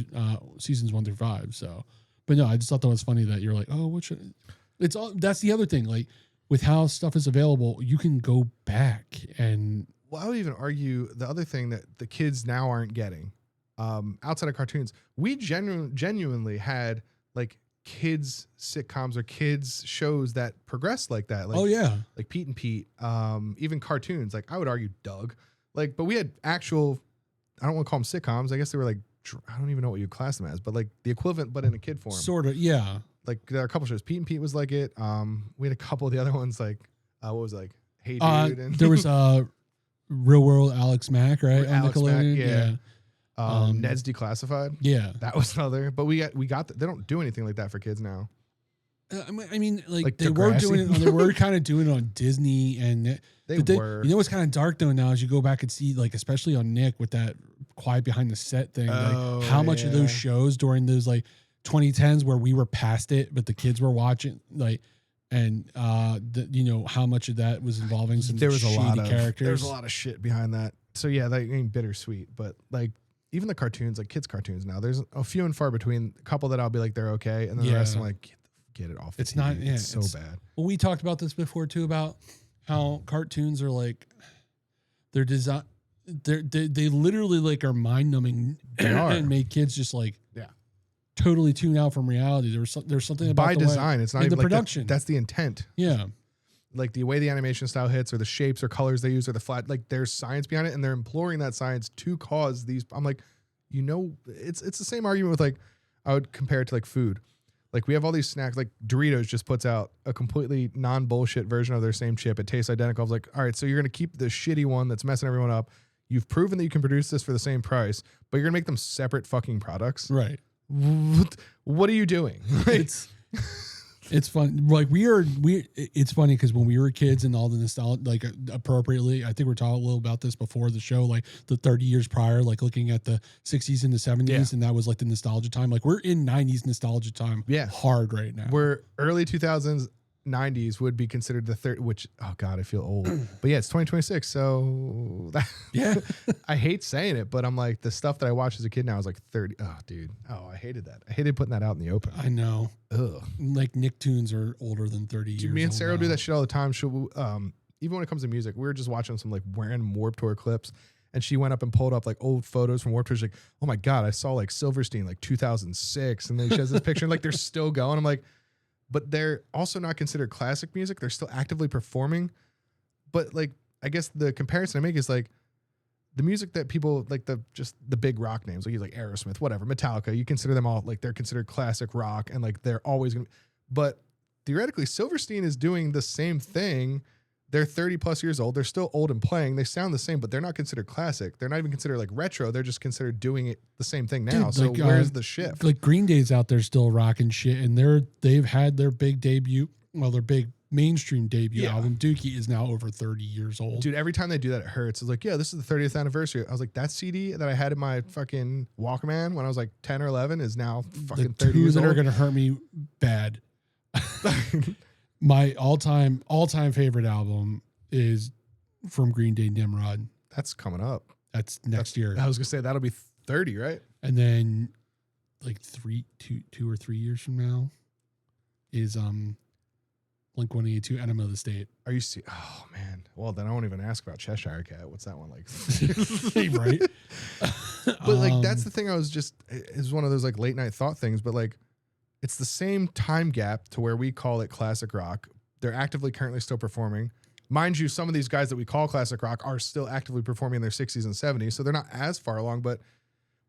seasons 1 through 5. So, but no, I just thought that was funny that you're like, oh, what should, it's all, that's the other thing. Like with how stuff is available, you can go back and. Well, I would even argue the other thing that the kids now aren't getting. Outside of cartoons, we genuinely had like kids sitcoms or kids shows that progressed like that. Like, oh yeah, like Pete and Pete. Even cartoons. Like I would argue Doug. Like, but we had actual. I don't want to call them sitcoms. I guess they were like I don't even know what you class them as, but like the equivalent, but in a kid form. Sort of, yeah. Like there are a couple shows. Pete and Pete was like it. We had a couple of the other ones like what was it, like Hey Dude. And there was Real World Alex Mack, right? Alex on Nickelodeon. Mack, yeah. Ned's Declassified. Yeah, that was another. But we got they don't do anything like that for kids now. I mean, like they Degrassi. were doing it. They were kind of doing it on Disney, and They were. You know what's kind of dark though now is you go back and see, like, especially on Nick with that quiet behind the set thing, like how much of those shows during those like 2010s where we were past it, but the kids were watching, like, and how much of that was involving some there was a lot of characters. There's a lot of shit behind that. So yeah, that ain't bittersweet, but like. Even the cartoons, like kids' cartoons now, there's a few and far between. A couple that I'll be like, they're okay. And then the rest, I'm like, get it off. It's TV. not, yeah. It's so bad. Well, we talked about this before too, about how cartoons are like, they're design, they literally like are mind numbing and make kids just like, totally tune out from reality. There's something about by design. It's not even the like production. That's the intent. Yeah. Like the way the animation style hits or the shapes or colors they use or the flat, like there's science behind it and they're imploring that science to cause these. I'm like, it's the same argument with like, I would compare it to like food. Like we have all these snacks, like Doritos just puts out a completely non-bullshit version of their same chip. It tastes identical. I was like, all right, so you're going to keep the shitty one that's messing everyone up. You've proven that you can produce this for the same price, but you're going to make them separate fucking products. Right. What are you doing? It's fun. Like it's funny because when we were kids and all the nostalgia, like appropriately, I think we're talking a little about this before the show, like the 30 years prior, like looking at the 60s and the 70s, and that was like the nostalgia time. Like we're in 90s nostalgia time. Yeah. Hard right now. We're early 2000s, 90s would be considered the third, which, oh God, I feel old. But yeah, it's 2026. So I hate saying it, but I'm like, the stuff that I watched as a kid now is like 30. Oh, dude. Oh, I hated that. I hated putting that out in the open. I know. Ugh. Like Nicktoons are older than 30 years. Dude, me and Sarah old do that shit all the time. She'll, even when it comes to music, we were just watching some like random Warped Tour clips. And she went up and pulled up like old photos from Warped Tour. She's like, oh my God, I saw like Silverstein like 2006. And then she has this picture and like they're still going. I'm like, but they're also not considered classic music. They're still actively performing. but like, I guess the comparison I make is like the music that people like the big rock names, like he's like Aerosmith, whatever, Metallica, you consider them all like they're considered classic rock and like they're always going to, but theoretically Silverstein is doing the same thing. They're 30 plus years old. They're still old and playing. They sound the same, but they're not considered classic. They're not even considered like retro. They're just considered doing it the same thing now. Dude, so like, where's the shift? Like Green Day's out there still rocking shit, and they've had their big debut. Well, their big mainstream debut album, Dookie, is now over 30 years old. Dude, every time they do that, it hurts. It's like, yeah, this is the 30th anniversary. I was like, that CD that I had in my fucking Walkman when I was like 10 or 11 is now fucking 30 years old. That old. are going to hurt me bad. My all-time favorite album is from Green Day, Nimrod. That's coming up. That's next year. I was gonna say that'll be 30, right? And then like 2 or 3 years from now is Blink-182, Enema of the State. Are you see? Oh man. Well, then I won't even ask about Cheshire Cat. What's that one like? Right. But like that's the thing. I was just is one of those like late night thought things. But like it's the same time gap to where we call it classic rock. They're actively currently still performing. Mind you, some of these guys that we call classic rock are still actively performing in their 60s and 70s, so they're not as far along. But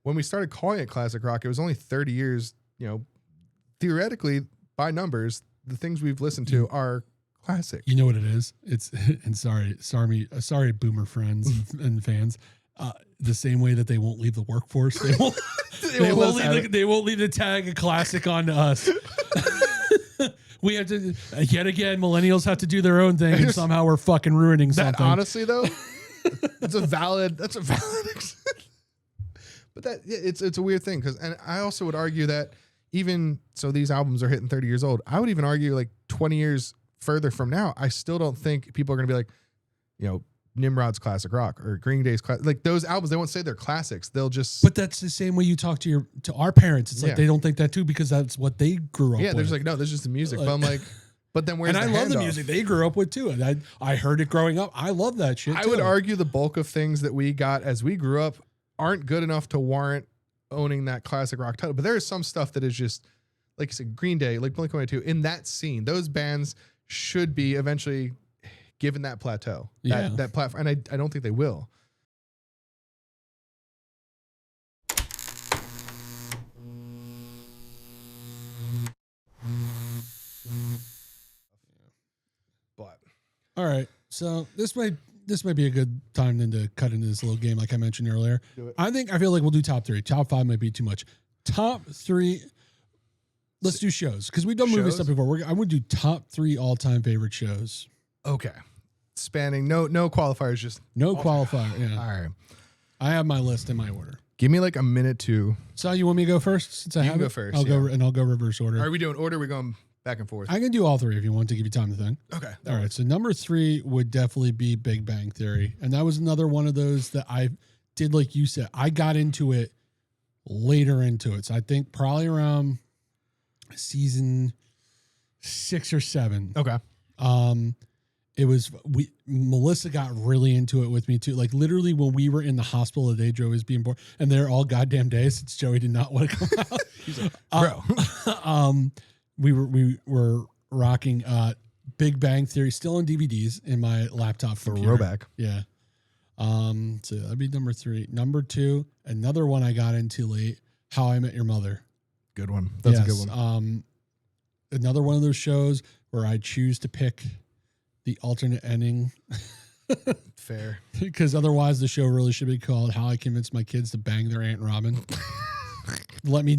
when we started calling it classic rock, it was only 30 years. You know, theoretically, by numbers, the things we've listened to are classic. You know what it is? It's and sorry, boomer friends and fans. The same way that they won't leave the workforce, they won't leave the tag a classic on us. We have to yet again. Millennials have to do their own thing, and somehow we're fucking ruining something. That honestly, though, that's a valid. But it's a weird thing because, and I also would argue that even so, these albums are hitting 30 years old. I would even argue like 20 years further from now, I still don't think people are going to be like, you know, Nimrod's classic rock or Green Day's like those albums. They won't say they're classics. They'll just. But that's the same way you talk to our parents. It's like they don't think that too because that's what they grew up with. Yeah, they're just like, no, this is just the music. But I'm like, but then where's and I love the music they grew up with too. And I heard it growing up. I love that shit. I would argue the bulk of things that we got as we grew up aren't good enough to warrant owning that classic rock title. But there is some stuff that is just like I said, Green Day, like Blink-182, in that scene, those bands should be eventually given that plateau, that platform, and I don't think they will. But all right, so this might be a good time then to cut into this little game, like I mentioned earlier. I feel like we'll do top 3. Top 5 might be too much. Top 3. Let's do shows because we've done movie stuff before. I would do top 3 all-time favorite shows. Okay. Spanning no qualifiers, just no qualifier. Yeah. All right. I have my list in my order. Give me like a minute to. So you want me to go first? Since I have go first. I'll go reverse order. Are we doing order? We're going back and forth. I can do all 3 if you want to give you time to think. Okay. All right. So number 3 would definitely be Big Bang Theory, and that was another one of those that I did like you said. I got into it later into it, so I think probably around season 6 or 7. Okay. It was Melissa got really into it with me too. Like literally when we were in the hospital the day Joey was being born, and they're all goddamn days since Joey did not want to come out. He's like, bro. We were rocking Big Bang Theory still on DVDs in my laptop computer. Throwback. Yeah. So that'd be number 3. Number 2, another one I got into late, How I Met Your Mother. Good one. That's a good one. Another one of those shows where I choose to pick the alternate ending. Fair. Because otherwise the show really should be called How I Convinced My Kids to Bang Their Aunt Robin. let me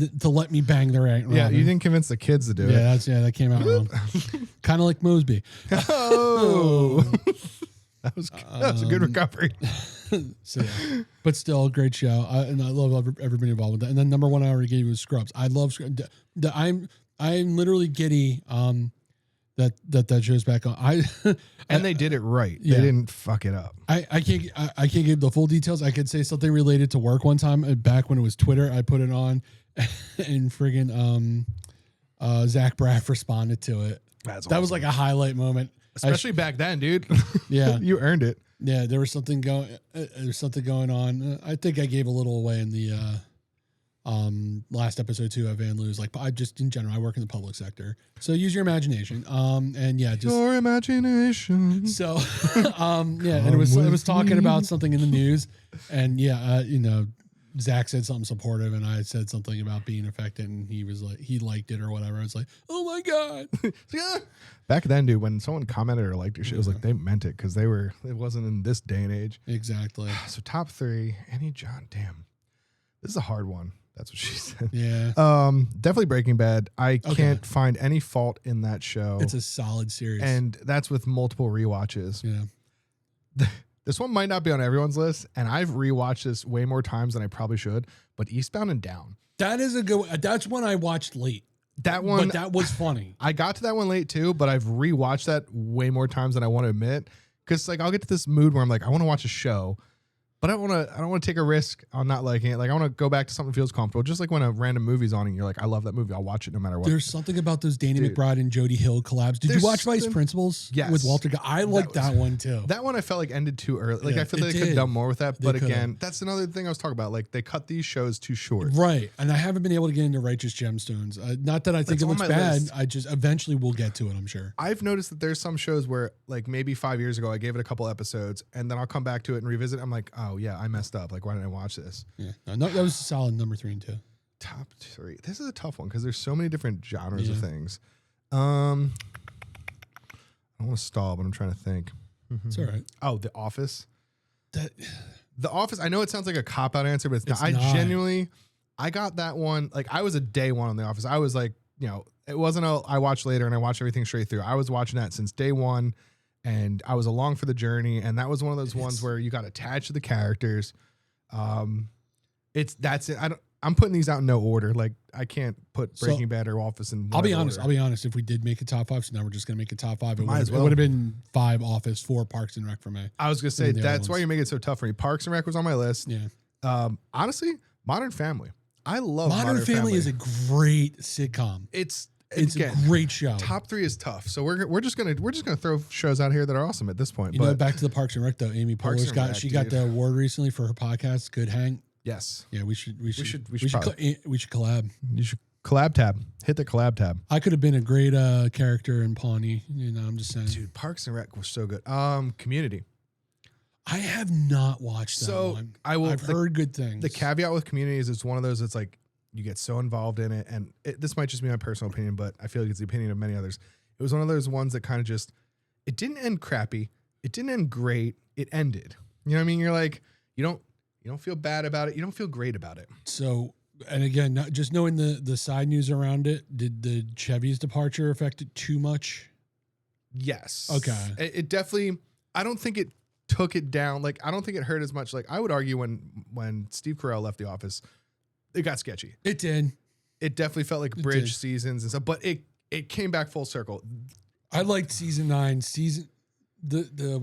bang their Aunt Robin. Yeah, you didn't convince the kids to do it. That came out wrong. Kind of like Mosby. Oh. That was a good recovery. So yeah. But still a great show. And I love everybody involved with that. And then number 1 I already gave you was Scrubs. I love Scrubs. I'm literally giddy that show's back on. And they did it right. Yeah. They didn't fuck it up. I can't give the full details. I could say something related to work one time back when it was Twitter. I put it on and friggin' Zach Braff responded to it. That's that was like a highlight moment. Especially back then, dude. Yeah. You earned it. Yeah, there was something going on. I think I gave a little away in the Last episode too of Van Loo's, like I just in general, I work in the public sector, so use your imagination. And yeah, just your imagination. So, yeah, and it was talking about something in the news, and yeah, Zach said something supportive, and I said something about being affected, and he was like, he liked it or whatever. I was like, oh my god. Yeah. Back then, dude, when someone commented or liked your shit, it was like they meant it because it wasn't in this day and age. Exactly. So top 3, any John, damn, this is a hard one. That's what she said. Yeah. Definitely Breaking Bad. I can't find any fault in that show. It's a solid series, and that's with multiple rewatches. Yeah. This one might not be on everyone's list, and I've rewatched this way more times than I probably should. But Eastbound and Down. That is a good. That's one I watched late. That one, but that was funny. I got to that one late too, but I've rewatched that way more times than I want to admit. Because like I'll get to this mood where I'm like, I want to watch a show, but I don't want to take a risk on not liking it. Like I want to go back to something that feels comfortable. Just like when a random movie's on and you're like, I love that movie. I'll watch it no matter what. There's something about those Danny McBride and Jodie Hill collabs. Did you watch Vice Principals? Yes. With Walter. I like that one too. That one I felt like ended too early. Like Yeah, I feel like they could have done more with that. But again, that's another thing I was talking about. Like they cut these shows too short. Right. And I haven't been able to get into Righteous Gemstones. Not that I think it looks bad. List. I just eventually we'll get to it, I'm sure. I've noticed that there's some shows where like maybe 5 years ago I gave it a couple episodes and then I'll come back to it and revisit. I'm like, oh yeah, I messed up. Like why didn't I watch this? Yeah. No, that was a solid number 3 and 2. Top 3. This is a tough one because there's so many different genres of things. I don't want to stall, but I'm trying to think. It's all right. Oh, The Office. The Office. I know it sounds like a cop-out answer, but it's not. I genuinely, I got that one. Like I was a day one on The Office. I was like, it wasn't I watched later and I watched everything straight through. I was watching that since day one, and I was along for the journey. And that was one of those ones where you got attached to the characters. That's it. I'm putting these out in no order. Like I can't put Breaking Bad or Office in. I'll be honest. If we did make a top 5, so now we're just gonna make a top 5. It Might would have been 5 Office, 4 Parks and Rec for me. I was gonna say that's why you're making it so tough for me. Parks and Rec was on my list. Yeah. Honestly, Modern Family. I love Modern Family is a great sitcom. It's a great show. Top 3 is tough, so we're just gonna throw shows out here that are awesome at this point. Back to the Parks and Rec though. Amy Poehler's got the award recently for her podcast, Good Hang. Yes. Yeah, we should collab. You should collab tab. Hit the collab tab. I could have been a great character in Pawnee. I'm just saying. Dude, Parks and Rec was so good. Community. I have not watched that one. I've heard good things. The caveat with Community is it's one of those that's like you get so involved in it, and this might just be my personal opinion, but I feel like it's the opinion of many others. It was one of those ones that kind of just, it didn't end crappy. It didn't end great. It ended. You know what I mean? You're like, you don't feel bad about it. You don't feel great about it. So, and again, not just knowing the side news around it, did the Chevy's departure affect it too much? Yes. Okay. It definitely, I don't think it took it down. Like, I don't think it hurt as much. Like, I would argue when Steve Carell left The Office, it got sketchy. It did. It definitely felt like bridge seasons and stuff, but it came back full circle. I liked season 9. The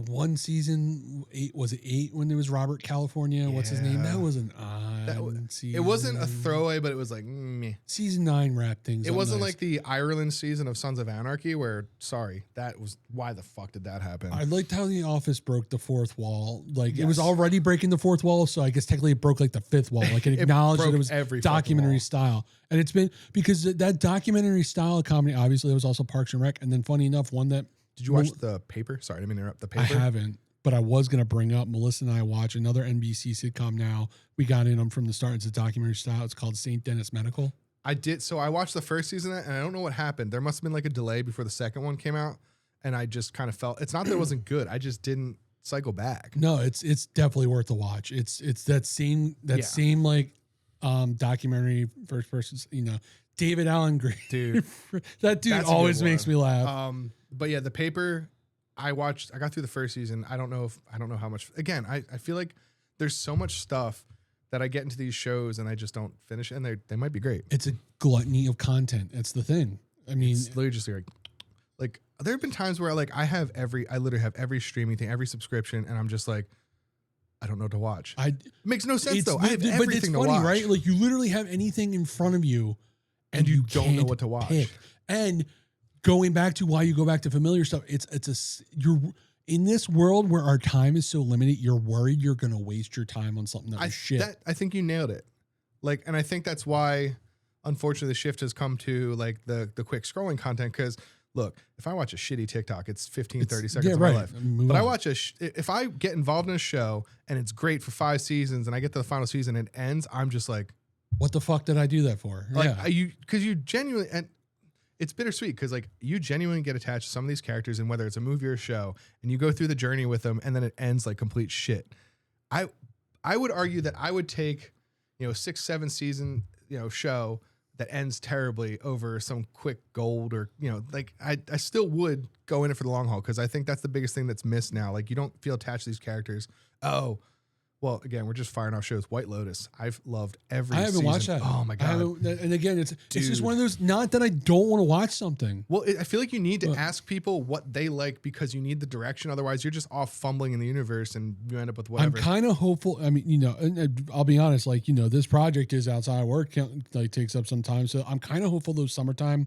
one season 8, was it 8 when there was Robert California? What's his name? That was an odd season. It wasn't a throwaway, but it was like meh. Season 9 wrapped things. It wasn't like the Ireland season of Sons of Anarchy where that was why the fuck did that happen? I liked how The Office broke the fourth wall. Like it was already breaking the fourth wall, so I guess technically it broke like the fifth wall. Like it acknowledged that it was every documentary style. And it's been because that documentary style of comedy, obviously, it was also Parks and Rec. And then funny enough, one that did you watch The Paper? Sorry, I didn't mean to interrupt. The Paper? I haven't, but I was going to bring up, Melissa and I watch another NBC sitcom now. We got in them from the start. It's a documentary style. It's called St. Dennis Medical. I did. So I watched the first season of that, and I don't know what happened. There must have been like a delay before the second one came out. And I just kind of felt, it's not that it wasn't good. I just didn't cycle back. No, it's definitely worth a watch. It's that same like documentary first person, David Allen Green. Dude. That dude always makes me laugh. But yeah, The Paper, I got through the first season. I don't know how much. Again, I feel like there's so much stuff that I get into these shows and I just don't finish, and they might be great. It's a gluttony of content. That's the thing. I mean, it's literally just like there have been times where like I literally have every streaming thing, every subscription, and I'm just like, I don't know what to watch. It makes no sense though. I have everything but it's to funny, watch. right? Like you literally have anything in front of you, and you don't know what to watch. Pick. And going back to why you go back to familiar stuff, you're in this world where our time is so limited. You're worried you're going to waste your time on something that was shit. I think you nailed it. Like, and I think that's why, unfortunately, the shift has come to like the quick scrolling content. Because look, if I watch a shitty TikTok, it's 15, 30 seconds of my life. But I watch if I get involved in a show and it's great for 5 seasons and I get to the final season and it ends, I'm just like, what the fuck did I do that for? Like, because you genuinely, and it's bittersweet because like you genuinely get attached to some of these characters, and whether it's a movie or a show, and you go through the journey with them, and then it ends like complete shit. I would argue that I would take, 6, 7 season, show that ends terribly over some quick gold, or like I still would go in it for the long haul, because I think that's the biggest thing that's missed now. Like, you don't feel attached to these characters. Oh, well, again, we're just firing off shows. White Lotus, I've loved every season. I haven't watched that. Oh my God. And again, it's just one of those, not that I don't want to watch something. Well, I feel like you need to ask people what they like, because you need the direction. Otherwise, you're just off fumbling in the universe and you end up with whatever. I'm kind of hopeful. I mean, and I'll be honest, like, this project is outside of work, like takes up some time. So I'm kind of hopeful those summertime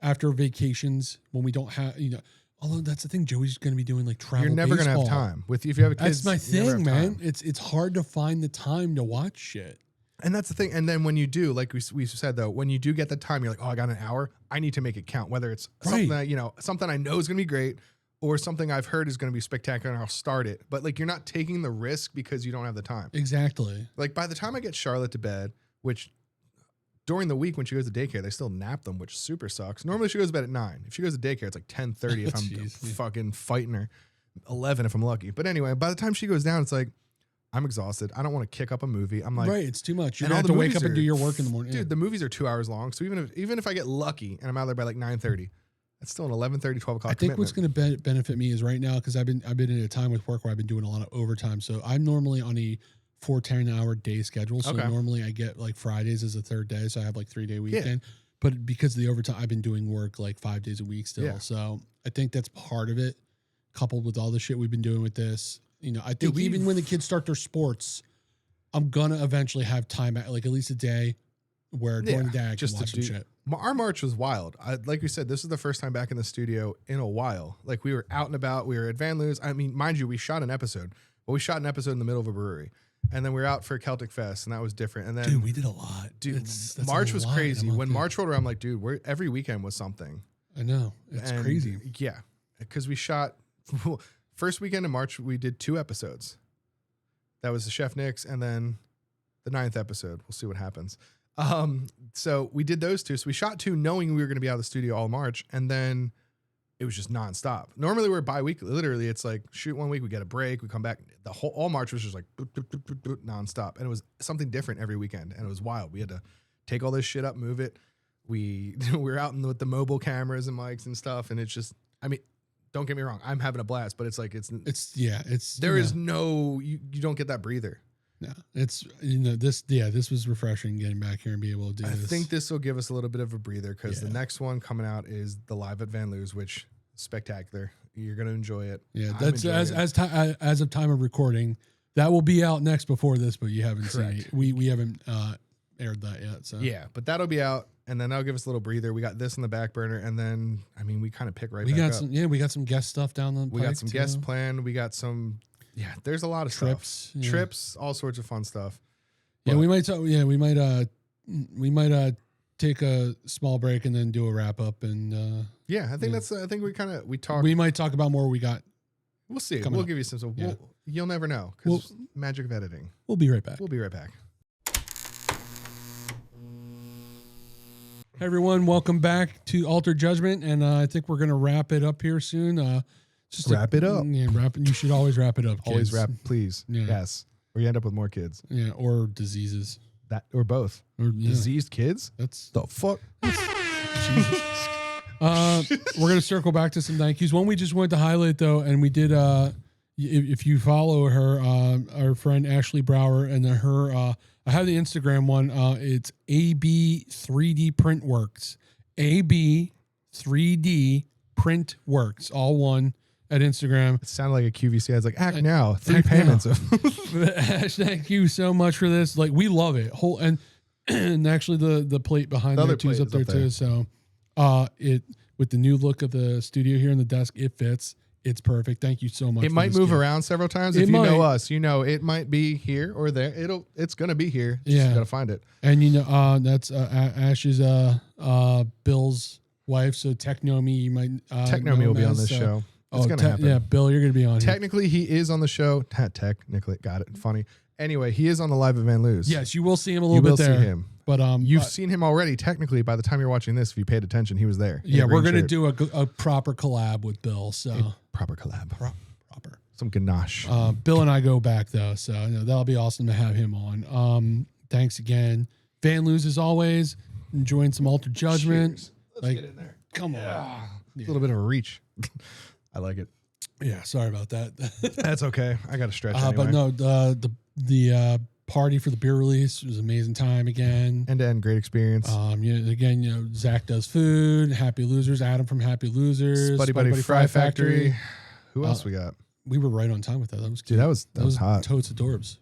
after vacations, when we don't have, although that's the thing, Joey's going to be doing like travel. You're never going to have time if you have a kid. That's my thing, man. It's hard to find the time to watch shit. And that's the thing. And then when you do, like we said though, when you do get the time, you're like, oh, I got an hour. I need to make it count. Whether it's something that, something I know is going to be great, or something I've heard is going to be spectacular, and I'll start it. But like, you're not taking the risk because you don't have the time. Exactly. Like, by the time I get Charlotte to bed, which during the week when she goes to daycare, they still nap them, which super sucks. Normally she goes to bed at 9. If she goes to daycare, it's like 10:30 if I'm fucking fighting her. 11 if I'm lucky. But anyway, by the time she goes down, it's like, I'm exhausted. I don't want to kick up a movie. I'm like, right, it's too much. You're going to have to wake up and do your work in the morning. Dude, the movies are 2 hours long. So even if I get lucky and I'm out there by like 9:30, that's still an 11:30, 12 o'clock I think what's going to benefit me is right now, because I've been in a time with work where I've been doing a lot of overtime. So I'm normally on a 4 10-hour day schedule. So normally I get like Fridays as a third day. So I have like 3-day weekend. Yeah. But because of the overtime, I've been doing work like 5 days a week still. Yeah. So I think that's part of it, coupled with all the shit we've been doing with this. I think even when the kids start their sports, I'm going to eventually have time at like at least a day where during the day I can watch some shit. Our March was wild. Like we said, this is the first time back in the studio in a while. Like, we were out and about. We were at Van Loo's. I mean, mind you, we shot an episode. But we shot an episode in the middle of a brewery. And then we were out for Celtic Fest, and that was different. And then, dude, we did a lot. Dude, that's March was crazy. When March rolled around, I'm like, dude, every weekend was something. I know. It's crazy. Yeah. Because we shot, first weekend in March, we did 2 episodes. That was the Chef Nick's, and then the 9th episode. We'll see what happens. So we did those 2. So we shot 2 knowing we were going to be out of the studio all March, and then it was just nonstop. Normally we're bi-weekly. Literally, it's like shoot 1 week, we get a break, we come back. All March was just like boop, boop, boop, boop, boop, nonstop, and it was something different every weekend, and it was wild. We had to take all this shit up, move it. We were out with the mobile cameras and mics and stuff, and it's just, I mean, don't get me wrong, I'm having a blast, but it's like there is no, you don't get that breather. No, it's this was refreshing getting back here and be able to do this. I think this will give us a little bit of a breather, because the next one coming out is the Live at Van Loo's, which is spectacular. You're gonna enjoy it. Yeah, that's as of time of recording, that will be out next before this, but you haven't seen it. We haven't aired that yet. So yeah, but that'll be out, and then that'll give us a little breather. We got this in the back burner, and then we kind of pick we got some guest stuff down the we got some guests planned. We got some. Yeah, there's a lot of trips, all sorts of fun stuff. Yeah, we might take a small break and then do a wrap up, and I think I think we talk. We might talk about more. We'll see. We'll give you some. You'll never know, because magic of editing. We'll be right back. Hey everyone, welcome back to Altered Judgment, and I think we're gonna wrap it up here soon. Just wrap it up. Yeah, you should always wrap it up. Kids. Always wrap, please. Yeah. Yes, or you end up with more kids. Yeah, or diseases. That or both. Or diseased kids. That's the fuck. We're gonna circle back to some thank yous. One we just wanted to highlight though, and we did. If you follow her, our friend Ashley Brower, and her, I have the Instagram one. It's AB 3D Print Works. AB 3D Print Works. All one. At Instagram. It sounded like a QVC. I was like, act now. 3 payments. Ash, thank you so much for this. Like, we love it. And actually the plate behind there too is up there too. So with the new look of the studio here and the desk, it fits. It's perfect. Thank you so much. It might move around several times. It If you might. know us, you know it might be here or there. It's gonna be here. Just Yeah. gotta find it. And you know, that's Ash's Bill's wife. So Technomi, you might Technomi know will be him on as, this show. It's gonna happen. Yeah, Bill, you're gonna be on. Technically, he is on the show. Technically, got it. Funny. Anyway, he is on the live at Van Loo's. Yes, you will see him a you little will bit there. see him. But You've seen him already. Technically, by the time you're watching this, if you paid attention, he was there. in yeah, a we're green gonna shirt. do a proper collab with Bill. So proper collab. proper. Some ganache. Bill and I go back though, so you know, that'll be awesome to have him on. Thanks again, Van Loo's as always. Enjoying some Altered Judgment. Cheers. Let's get in there. Come on. A little bit of a reach. I like it. Yeah, sorry about that. That's okay. I got to stretch anyway. But no, the party for the beer release was an amazing time again. End-to-end great experience. Again, you know, Zach does food. Happy Losers. Adam from Happy Losers. Buddy Fry Factory. Who else we got? We were right on time with that. That was Dude, cute. that was hot. Totes Adorbs.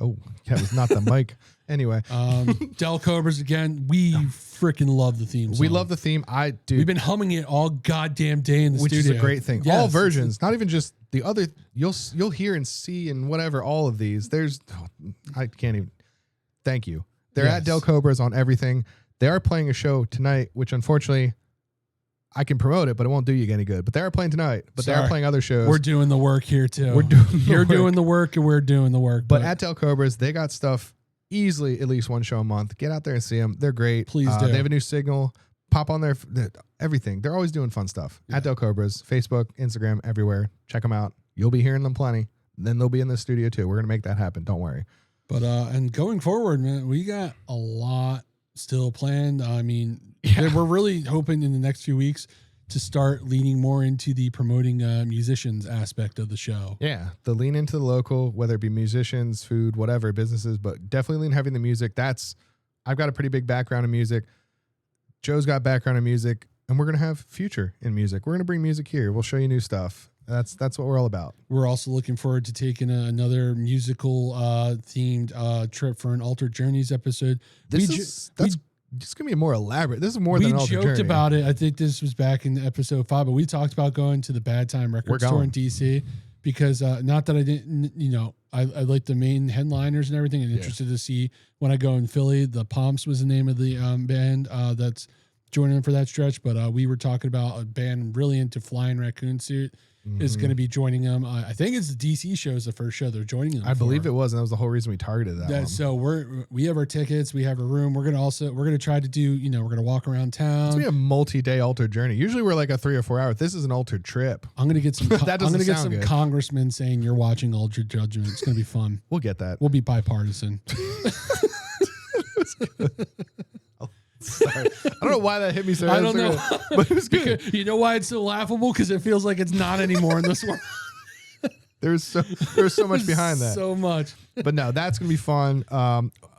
Oh, yeah, it was not the mic. Anyway, DelCobras again. We freaking love the theme song. we love the theme. We've been humming it all goddamn day in the which studio. is a great thing. Yes, All versions, not even just the other. You'll hear and see and whatever. All of these. I can't even. Thank you. They're at DelCobras on everything. They are playing a show tonight, which unfortunately I can promote it, but it won't do you any good. But they are playing tonight. But they are playing other shows. We're doing the work here too. We're doing the You're work. doing the work and we're doing the work. But at DelCobras, they got stuff easily at least one show a month. Get out there and see them. They're great. Please do. They have a new signal. Pop on their everything. They're always doing fun stuff. At DelCobras, Facebook, Instagram, everywhere. Check them out. You'll be hearing them plenty. Then they'll be in the studio too. We're gonna make that happen. Don't worry. But and going forward, man, we got a lot still planned. I mean, we're really hoping in the next few weeks to start leaning more into the promoting musicians aspect of the show. Yeah, the lean into the local, whether it be musicians, food, whatever, businesses, but definitely lean heavy in the music. I've got a pretty big background in music. Joe's got background in music, and we're gonna have future in music. We're gonna bring music here. We'll show you new stuff. That's what we're all about. We're also looking forward to taking another musical themed trip for an Altered Journeys episode. That's gonna be more elaborate. This is more than an Altered We joked Journey. about it. I think this was back in episode 5, but we talked about going to the Bad Time Record Store in DC because not that I didn't, you know, I like the main headliners and everything, and interested to see when I go in Philly. The Pomps was the name of the band that's joining in for that stretch, but we were talking about a band really into Flying Raccoon Suit. Is going to be joining them. I think it's the DC show is the first show they're joining them. I believe it was, and that was the whole reason we targeted that one. So we have our tickets, we have a room. We're gonna try to do, you know, we're gonna walk around town. It's gonna be a multi-day Altered Journey. Usually we're like a 3 or 4 hour. This is an Altered trip. I'm gonna get some. That I'm gonna doesn't get sound some good. congressmen saying you're watching Altered Judgment. It's gonna be fun. We'll get that. We'll be bipartisan. Sorry. I don't know why that hit me so I don't know, but it was good. Because, you know why it's so laughable? Because it feels like it's not anymore in this world. There's so much behind that. So much. But no, that's gonna be fun.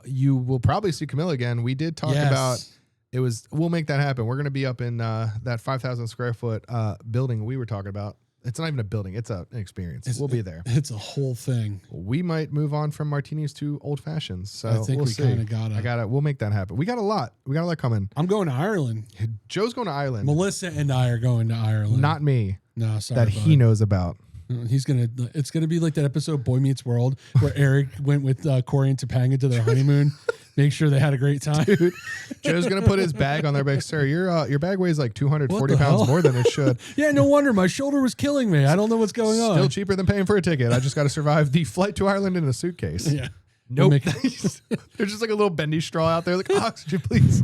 You will probably see Camilla again. We did talk about it. We'll make that happen. We're gonna be up in that 5,000 square foot building we were talking about. It's not even a building. It's an experience. We'll be there. It's a whole thing. We might move on from martinis to old fashions. So I think we'll we see. kind of gotta. We'll make that happen. We got a lot coming. I'm going to Ireland. Joe's going to Ireland. Melissa and I are going to Ireland. Not me. No, sorry. That he knows about. It's gonna be like that episode Boy Meets World where Eric went with Corey and Topanga to their honeymoon. Make sure they had a great time. Dude, Joe's gonna put his bag on there, like, sir, your bag weighs like 240 What the pounds hell? more than it should. Yeah, no wonder my shoulder was killing me. I don't know what's going on. Still cheaper than paying for a ticket. I just got to survive the flight to Ireland in a suitcase. Yeah. Nope. We'll There's just like a little bendy straw out there, like, oxygen, please.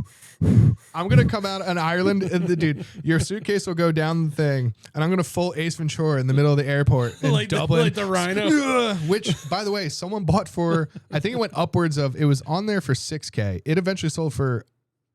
I'm gonna come out in Ireland, and dude, your suitcase will go down the thing, and I'm gonna full Ace Ventura in the middle of the airport in Dublin, like the Rhino. Which, by the way, someone bought for. I think it went upwards of. It was on there for $6,000. It eventually sold for,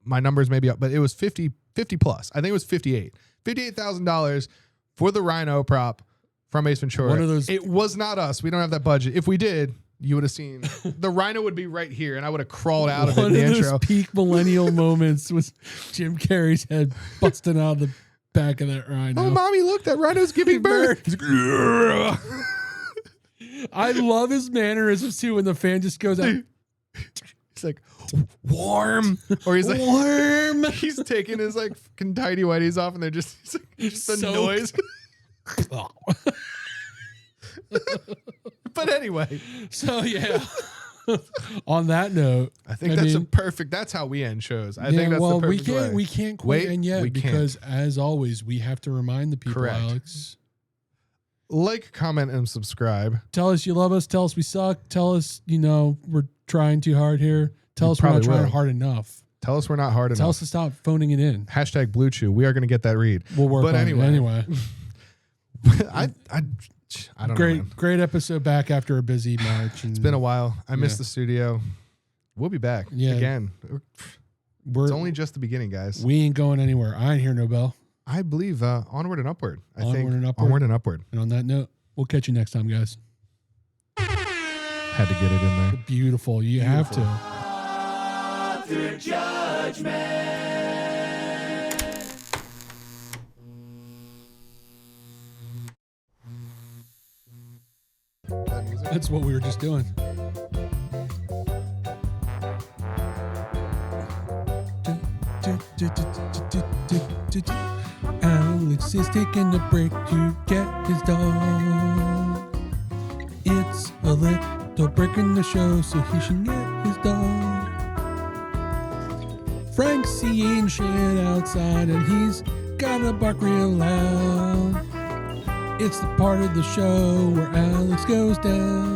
my numbers may be up, but it was 50 plus. I think it was $58,000 for the Rhino prop from Ace Ventura. One of those. It was not us. We don't have that budget. If we did, you would have seen the Rhino would be right here, and I would have crawled out of it in the those intro. peak millennial moments was Jim Carrey's head busting out of the back of that Rhino. Oh, mommy, look, that Rhino's giving birth. He's like, I love his mannerisms too when the fan just goes out. he's like, warm. Or he's like, Warm. he's taking his like fucking tidy whities off, and they're just, the Soaked. noise. But anyway, So yeah. On that note, I think that's how we end shows. I think that's the perfect way. We can't quite end yet we because, can't. as always, we have to remind the people, Correct. Alex. Like, comment, and subscribe. Tell us you love us. Tell us we suck. Tell us, we're trying too hard here. Tell us we're not trying hard enough. Tell us we're not hard enough. Tell us to stop phoning it in. Hashtag Blue Chew. We are going to get that read. We'll work on anyway. it. Anyway. I don't know, man. Great episode back after a busy March. And It's been a while. I missed the studio. We'll be back again. It's only just the beginning, guys. We ain't going anywhere. I ain't hear no bell. I believe Onward and Upward. Onward and Upward. And on that note, we'll catch you next time, guys. Had to get it in there. Beautiful. You have to. Altered Judgment. That's what we were just doing. Alex is taking a break to get his dog. It's a little break in the show, so he should get his dog. Frank's seeing shit outside, and he's gotta bark real loud. It's the part of the show where Alex goes down.